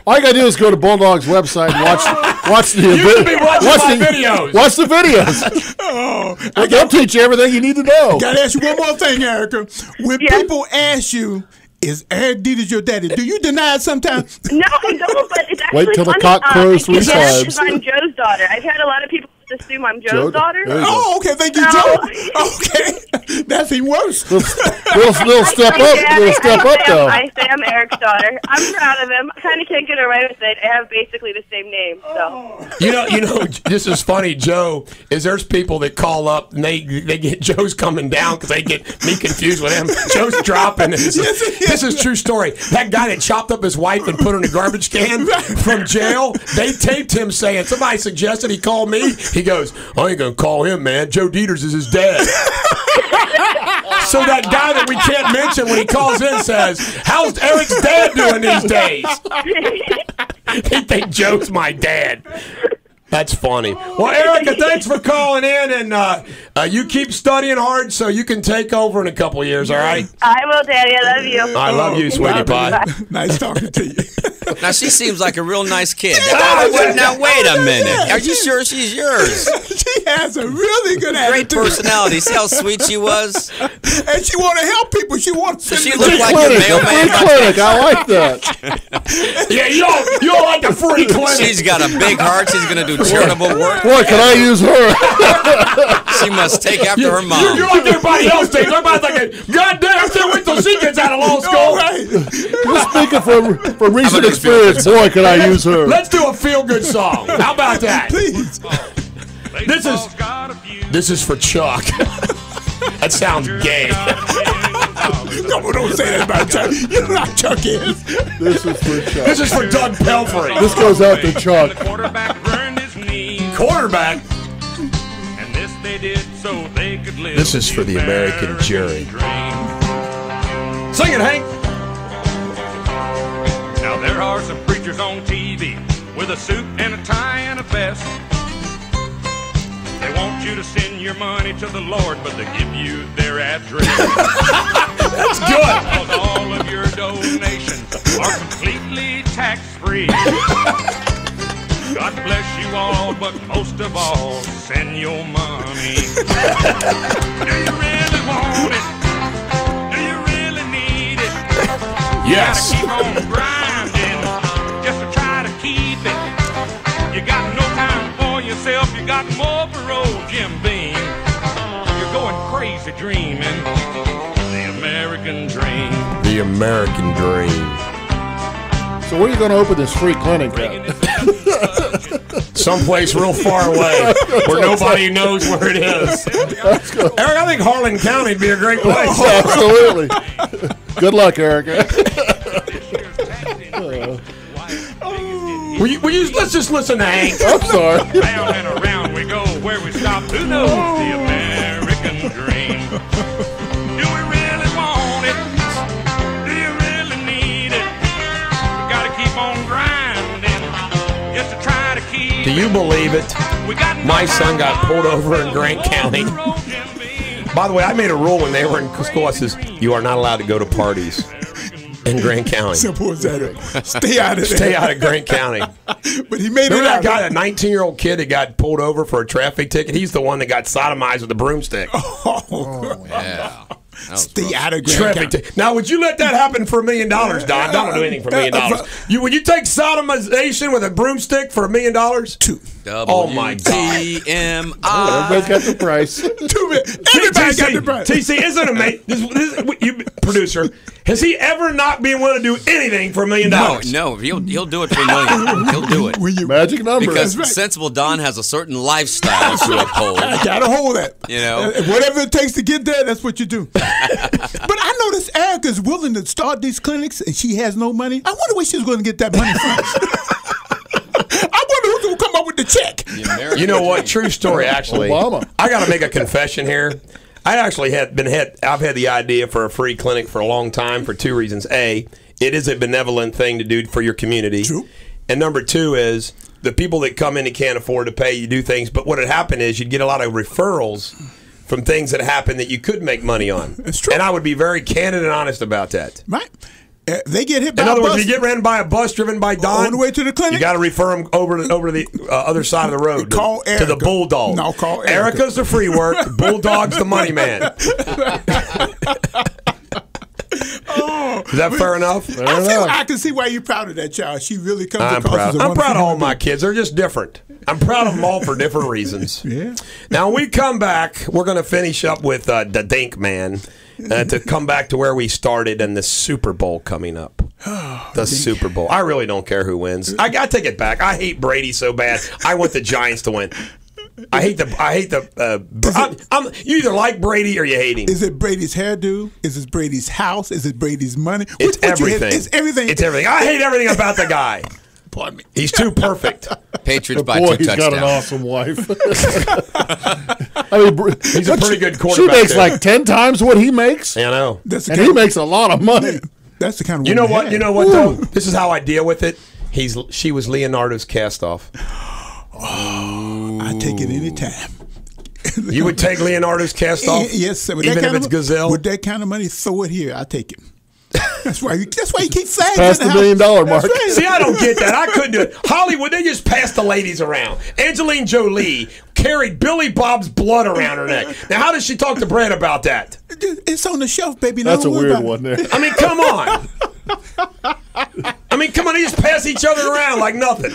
All you gotta do is go to Bulldog's website and watch the videos. Watch the videos. They'll teach you everything you need to know. Gotta ask you one more thing, Erica. When people ask you, is Eric Deters your daddy? Do you deny it sometimes? No, I don't, but it's actually Wait till funny. the cock crows 3 times. I'm Joe's daughter. I've had a lot of people assume I'm Joe's daughter. Oh, okay. Thank you, Joe. Okay. That's even worse. Little step up. Little step up, though. I say I'm Eric's daughter. I'm proud of him. I kind of can't get away with it. I have basically the same name, so. You know, this is funny, Joe, is there's people that call up and they get Joe's coming down because they get me confused with him. Joe's dropping. This is true story. That guy that chopped up his wife and put her in a garbage can from jail, they taped him saying, somebody suggested he call me. He goes, I ain't going to call him, man. Joe Deters is his dad. So that guy that we can't mention when he calls in says, how's Eric's dad doing these days? They think Joe's my dad. That's funny. Well, Erica, thanks for calling in, and you keep studying hard so you can take over in a couple of years, all right? I will, Daddy. I love you. I love you, sweetie pie. Nice talking to you. Now, she seems like a real nice kid. Now, wait a minute. Are you sure she's yours? She has a really good attitude. Great personality. See how sweet she was? And she want to help people. She wants to. She looked like a mailman. Clinic. I like that. Yeah, you don't like a free clinic. She's got a big heart. She's going to do charitable work. Boy, can I use her? She must take after her mom. You're like everybody else takes. Everybody's like, God damn, I can't wait till she gets out of law school. Right. You're speaking from recent experience. Boy, can I use her? Let's do a feel-good song. How about that? Please. This is for Chuck. That sounds gay. No, don't say that about Chuck. You know how Chuck is. This is for Chuck. This is for Doug Pelfrey. This goes out to Chuck. Quarterback. And this they did so they could live. This is for the American jury. Sing it, Hank. Now there are some preachers on TV with a suit and a tie and a vest. They want you to send your money to the Lord, but they give you their address. That's good. Because all of your donations are completely tax-free. God bless you all, but most of all, send your money. Do you really want it? Do you really need it? Yes. You gotta keep on grinding just to try to keep it. You got no time for yourself. You got more for old Jim Beam. You're going crazy dreaming the American dream. The American dream. So where are you going to open this free clinic at? Someplace real far away where nobody knows where it is. Eric, I think Harlan County would be a great place. Oh, absolutely. Good luck, Erica. Let's just listen to Hank. I'm sorry. Round and around we go, where we stop, who knows the American dream? Do we really want it? Do you really need it? We gotta keep on grinding just to try to keep. Do you believe it? My son got pulled over in Grant County. By the way, I made a rule when they were in school. I says, you are not allowed to go to parties in Grant County. Simple as that. Stay out of there. Stay out of Grant County. But he made it Remember out. that guy, that 19-year-old kid that got pulled over for a traffic ticket? He's the one that got sodomized with a broomstick. Oh, yeah. Stay out of Grant County. Now, would you let that happen for $1 million, Don? Don't do anything for $1 million. Would you take sodomization with a broomstick for $1 million? Two. Oh my God! TMI. Everybody's got the price. 2 minutes. Everybody got the price. TC, isn't amazing? You producer, has he ever not been willing to do anything for $1 million? No, he'll do it for $1 million. He'll do it. Magic number. Because right. Sensible Don has a certain lifestyle to uphold. I gotta hold that. You know, whatever it takes to get there, that's what you do. But I noticed Erica's willing to start these clinics, and she has no money. I wonder where she's going to get that money from. I wonder who's going to come up with the check. You know what? True story. Actually, Obama. I got to make a confession here. I actually I've had the idea for a free clinic for a long time for two reasons. A, it is a benevolent thing to do for your community. True. And number two is the people that come in and can't afford to pay you do things. But what had happened is you'd get a lot of referrals from things that happen that you could make money on. That's true. And I would be very candid and honest about that. Right. They get hit by In a other bus. words, if you get ran by a bus driven by Don on the way to the clinic, you got to refer them over to the other side of the road. Call to Erica. the Bulldog. No, call Erica. Erica's the free work. Bulldog's the money man. Is that fair enough? I can see why you're proud of that child. She really comes I'm across proud. as a I'm wonderful proud of all human my being. kids. They're just different. I'm proud of them all for different reasons. Yeah. Now, when we come back, we're going to finish up with the Dink Man to come back to where we started and the Super Bowl coming up. The Super Bowl. I really don't care who wins. I take it back. I hate Brady so bad. I want the Giants to win. You either like Brady or you hate him. Is it Brady's hairdo? Is it Brady's house? Is it Brady's money? It's everything. It's everything. It's everything. I hate everything about the guy. Pardon me. He's too perfect. Patriots by Boy, 2 he's touchdowns. got an awesome wife. I mean, He's a pretty good quarterback. She makes too. like 10 times what he makes. I know. And he makes a lot of money. That's the kind of You know woman what? You know what though? This is how I deal with it. She was Leonardo's cast-off. Oh, I take it any time. You would take Leonardo's cast-off? Yes, sir. Even if it's Gazelle? With that kind of money, throw it here. I take it. That's why you keep flagging. Past the $1 million mark. Right. See, I don't get that. I couldn't do it. Hollywood, they just passed the ladies around. Angelina Jolie carried Billy Bob's blood around her neck. Now, how does she talk to Brad about that? It's on the shelf, baby. That's a weird about one there. I mean, come on. They just pass each other around like nothing.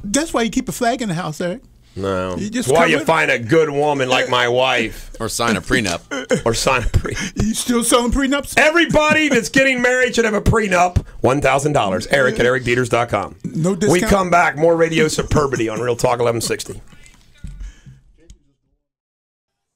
That's why you keep a flag in the house, Eric. No. You just That's why cover you it. find a good woman like my wife. Or sign a prenup. You still selling prenups? Everybody that's getting married should have a prenup. $1,000. Eric at ericdeters.com. No discount. We come back. More Radio Superbity on Real Talk 1160.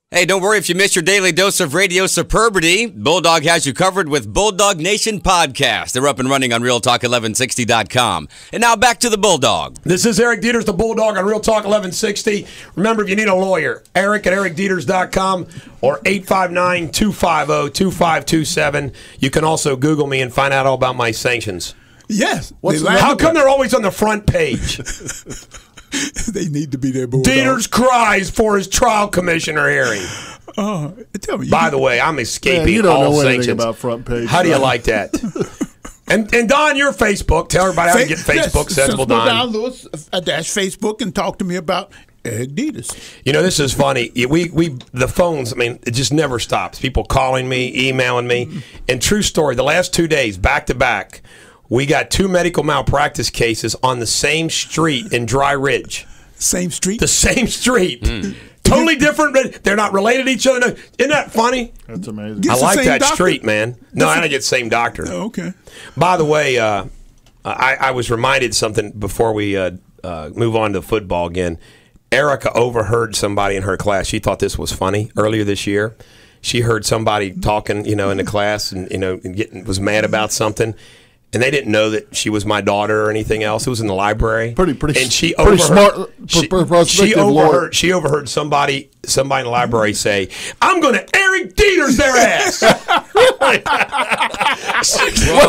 Hey, don't worry if you missed your daily dose of radio superbity. Bulldog has you covered with Bulldog Nation Podcast. They're up and running on RealTalk1160.com. And now back to the Bulldog. This is Eric Deters, the Bulldog on Real Talk 1160. Remember, if you need a lawyer, Eric at ericdeters.com or 859-250-2527. You can also Google me and find out all about my sanctions. Yes. How come they're always on the front page? They need to be there, Bulldog. Deters cries for his trial commissioner hearing. Tell me. By the way, I'm escaping Man, you don't all know anything sanctions. about front page. How do you like that? And Don, your Facebook. Tell everybody how to get Facebook. Sensible Don. Lewis Facebook and talk to me about Eric Deters. You know, this is funny. We the phones. I mean, it just never stops. People calling me, emailing me. And true story. The last 2 days, back to back, we got 2 medical malpractice cases on the same street in Dry Ridge. Same street? The same street. Totally different. They're not related to each other. Isn't that funny? That's amazing. I like that doctor? street, man. No, I didn't get the same doctor. Oh, okay. By the way, I was reminded something before we move on to football again. Erica overheard somebody in her class. She thought this was funny earlier this year. She heard somebody talking, in the class, and was mad about something. And they didn't know that she was my daughter or anything else. It was in the library. And she overheard, she overheard somebody in the library say, "I'm going to Eric Deters their ass." What's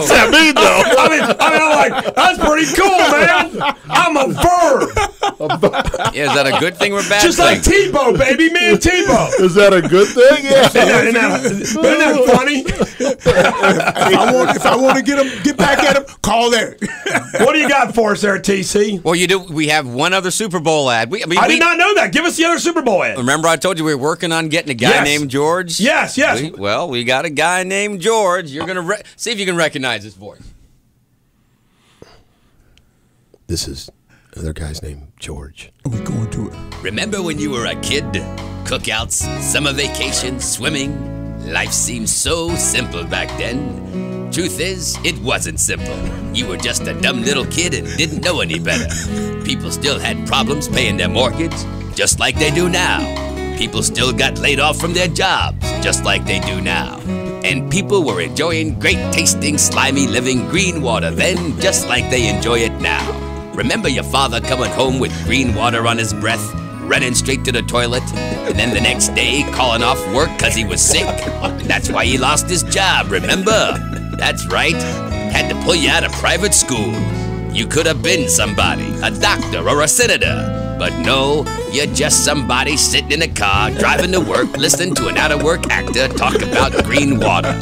that mean, though? I'm like, that's pretty cool, man. I'm a verb. Yeah, is that a good thing or bad Just thing? like Tebow, baby. Me and Tebow. Is that a good thing? Yeah. Isn't that funny? If I want to get back at him, call Eric. What do you got for us there, TC? Well, we have one other Super Bowl ad. I did not know that. Give us the other Super Bowl ad. Remember I told you we were working on getting a guy named George? Yes. We got a guy named George. You're going to see if you can recognize his voice. This is another guy's name, George. Are we going to it? Remember when you were a kid? Cookouts, summer vacations, swimming. Life seemed so simple back then. Truth is, it wasn't simple. You were just a dumb little kid and didn't know any better. People still had problems paying their mortgage, just like they do now. People still got laid off from their jobs, just like they do now. And people were enjoying great tasting, slimy living green water then, just like they enjoy it now. Remember your father coming home with green water on his breath, running straight to the toilet, and then the next day calling off work because he was sick? That's why he lost his job, remember? That's right. Had to pull you out of private school. You could have been somebody, a doctor or a senator. But no, you're just somebody sitting in a car, driving to work, listening to an out-of-work actor talk about green water.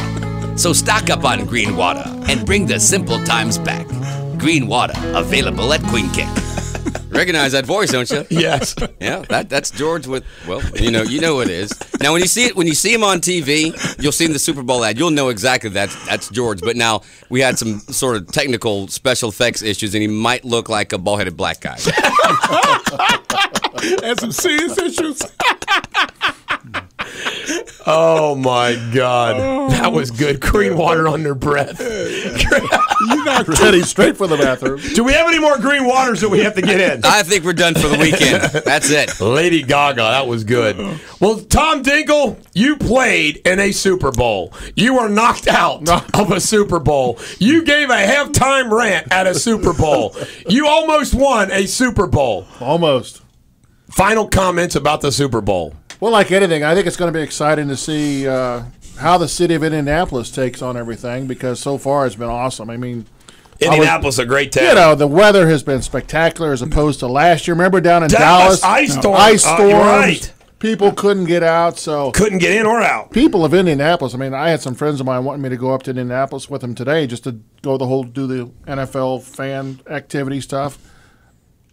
So stock up on green water and bring the simple times back. Green water, available at Queen Kick. Recognize that voice, don't you? Yes. Yeah, that's George with, well, you know who it is. Now, when you see him on TV, you'll see in the Super Bowl ad, you'll know exactly that's George. But now we had some sort of technical special effects issues, and he might look like a bald-headed black guy. And some serious issues. Oh my God, that was good. Green water on their breath. Ready straight for the bathroom. Do we have any more green waters that we have to get in? I think we're done for the weekend. That's it. Lady Gaga, that was good. Well, Tom Dinkle, you played in a Super Bowl. You were knocked out of a Super Bowl. You gave a halftime rant at a Super Bowl. You almost won a Super Bowl. Almost. Final comments about the Super Bowl. Well, like anything, I think it's going to be exciting to see how the city of Indianapolis takes on everything, because so far it's been awesome. I mean, Indianapolis is a great town. You know, the weather has been spectacular as opposed to last year. Remember down in Dallas? Ice storms. Ice storms. You're right. People couldn't get out. Couldn't get in or out. People of Indianapolis, I mean, I had some friends of mine wanting me to go up to Indianapolis with them today just to go do the NFL fan activity stuff.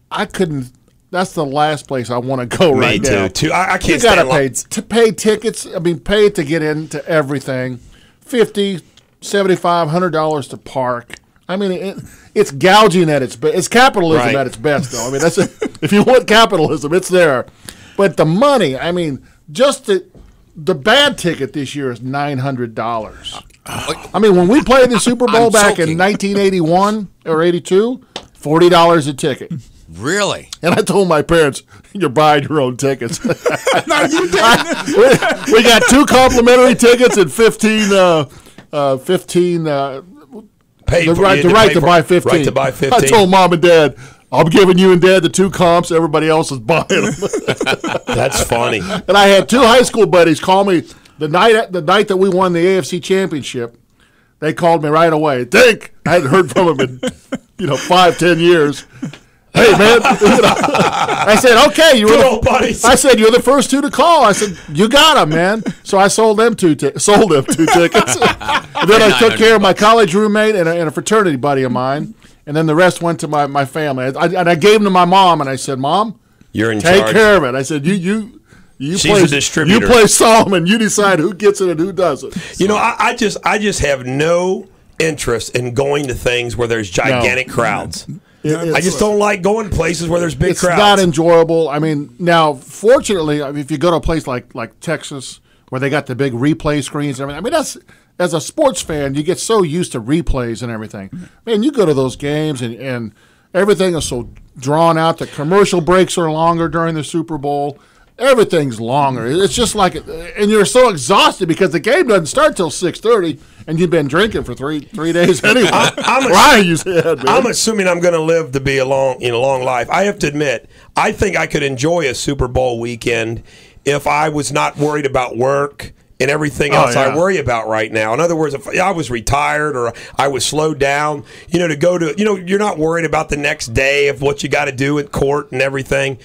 I couldn't. That's the last place I want to go right now. Me too. I can't stand it. You got to pay tickets. I mean, pay to get into everything. $50, $75, $100 to park. I mean, it's gouging at its best. It's capitalism at its best, though. I mean, that's if you want capitalism, it's there. But the money, I mean, just the bad ticket this year is $900. I mean, when we played the Super Bowl back in 1981 or 82, $40 a ticket. Really? And I told my parents, you're buying your own tickets. No, you didn't. We got 2 complimentary tickets and 15 the right to buy 15. Right to buy 15. I told Mom and Dad, I'm giving you and Dad the 2 comps. Everybody else is buying them. That's funny. And I had 2 high school buddies call me the night that we won the AFC Championship. They called me right away. Dink! I hadn't heard from them in 5-10 years. Hey, man. I said, okay. Buddies. I said, you're the first 2 to call. I said, you got them, man. So I sold them 2 tickets. And then I took care of my college roommate and a fraternity buddy of mine. And then the rest went to my family. And I gave them to my mom. And I said, Mom, you're in take charge. care of it. I said, you She's play, a distributor. You play Solomon. You decide who gets it and who doesn't. So. I just have no interest in going to things where there's gigantic crowds. I just don't like going places where there's big crowds. It's not enjoyable. I mean, now, fortunately, if you go to a place like Texas where they got the big replay screens and everything, I mean, that's, as a sports fan, you get so used to replays and everything. Man, you go to those games and everything is so drawn out. The commercial breaks are longer during the Super Bowl. Everything's longer. It's just like, and you're so exhausted because the game doesn't start till 6:30, and you've been drinking for three days anyway. I'm assuming I'm going to live to be a long life. I have to admit, I think I could enjoy a Super Bowl weekend if I was not worried about work and everything else I worry about right now. In other words, if I was retired or I was slowed down, to go to, you're not worried about the next day of what you got to do at court and everything.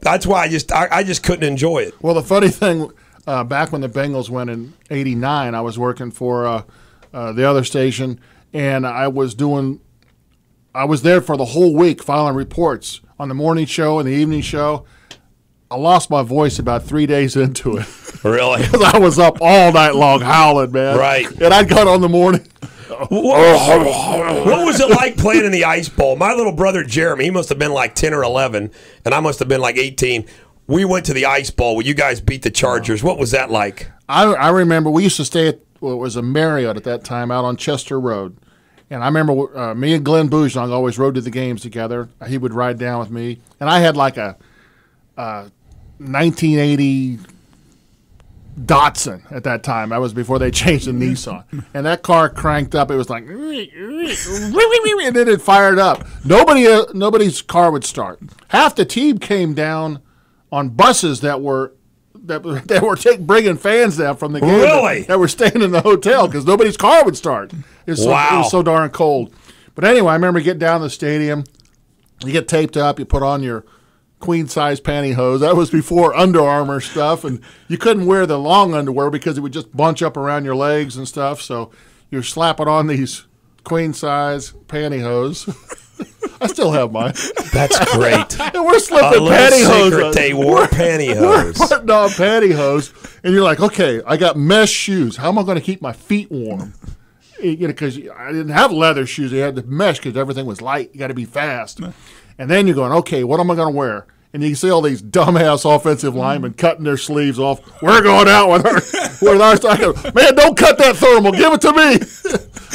That's why I just couldn't enjoy it. Well, the funny thing, back when the Bengals went in '89, I was working for the other station, and I was there for the whole week filing reports on the morning show and the evening show. I lost my voice about 3 days into it. Really? Because I was up all night long howling, man. Right. And I got on the morning. What was it like playing in the Ice Bowl? My little brother Jeremy, he must have been like 10 or 11, and I must have been like 18. We went to the Ice Bowl where you guys beat the Chargers. What was that like? I remember we used to stay at what was a Marriott at that time out on Chester Road. And I remember me and Glenn Boujong always rode to the games together. He would ride down with me. And I had like a 1980 Datsun at that time. That was before they changed the Nissan. And that car cranked up. It was like, and then it fired up. Nobody's car would start. Half the team came down on buses that were bringing fans down from the game. Really? That were staying in the hotel because nobody's car would start. It was so darn cold. But anyway, I remember getting down to the stadium. You get taped up. You put on your queen-size pantyhose. That was before Under Armour stuff, and you couldn't wear the long underwear because it would just bunch up around your legs and stuff. So you're slapping on these queen-size pantyhose. I still have mine. That's great. And we're slipping A little pantyhose. secret, they wore pantyhose. We're putting on pantyhose, and you're like, okay, I got mesh shoes. How am I going to keep my feet warm? You know, because I didn't have leather shoes. I had the mesh because everything was light. You got to be fast. And then you're going, okay, what am I going to wear? And you see all these dumbass offensive linemen cutting their sleeves off. We're going out with our I go, man, don't cut that thermal. Give it to me.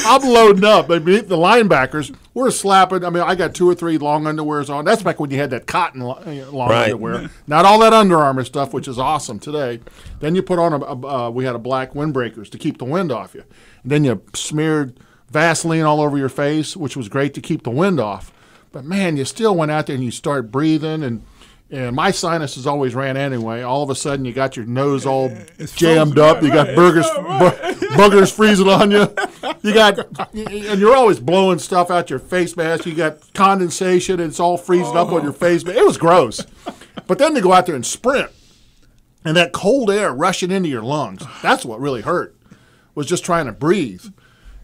I'm loading up. They beat the linebackers. We're slapping. I mean, I got 2 or 3 long underwears on. That's back when you had that cotton long underwear. Not all that Under Armour stuff, which is awesome today. Then you put on we had a black windbreakers to keep the wind off you. And then you smeared Vaseline all over your face, which was great to keep the wind off. But, man, you still went out there and you start breathing, and my sinuses always ran anyway. All of a sudden, you got your nose all jammed up. You got boogers freezing on you. And you're always blowing stuff out your face mask. You got condensation, and it's all freezing up on your face. It was gross. But then to go out there and sprint, and that cold air rushing into your lungs, that's what really hurt, was just trying to breathe.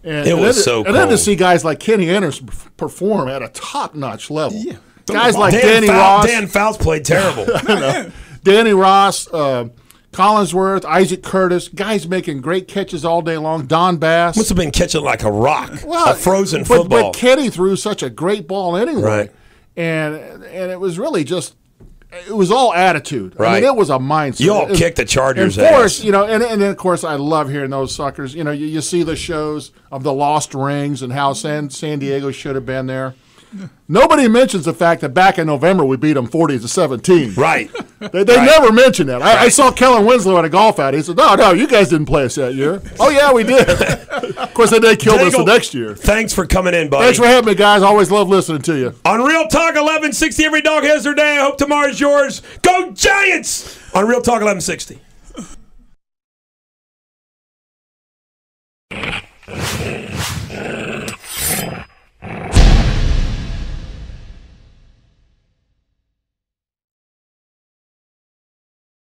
And it was so cold. And then to see guys like Kenny Anderson perform at a top-notch level. Yeah. Guys like Dan Fouts played terrible. Danny Ross, Collinsworth, Isaac Curtis, guys making great catches all day long. Don Bass. Must have been catching like a rock, a frozen football. But Kenny threw such a great ball anyway. Right. And it was really just, it was all attitude. Right. I mean, it was a mindset. You all kicked the Chargers' ass. Of course, ass. you know, and then, of course, I love hearing those suckers. You know, you see the shows of the lost rings and how San Diego should have been there. Nobody mentions the fact that back in November we beat them 40-17. Right. They never mention that. I saw Kellen Winslow at a golf outing. He said, no, you guys didn't play us that year. Oh, yeah, we did. Of course, then they killed us the next year. Thanks for coming in, buddy. Thanks for having me, guys. Always love listening to you. On Real Talk 1160, every dog has their day. I hope tomorrow's yours. Go Giants on Real Talk 1160.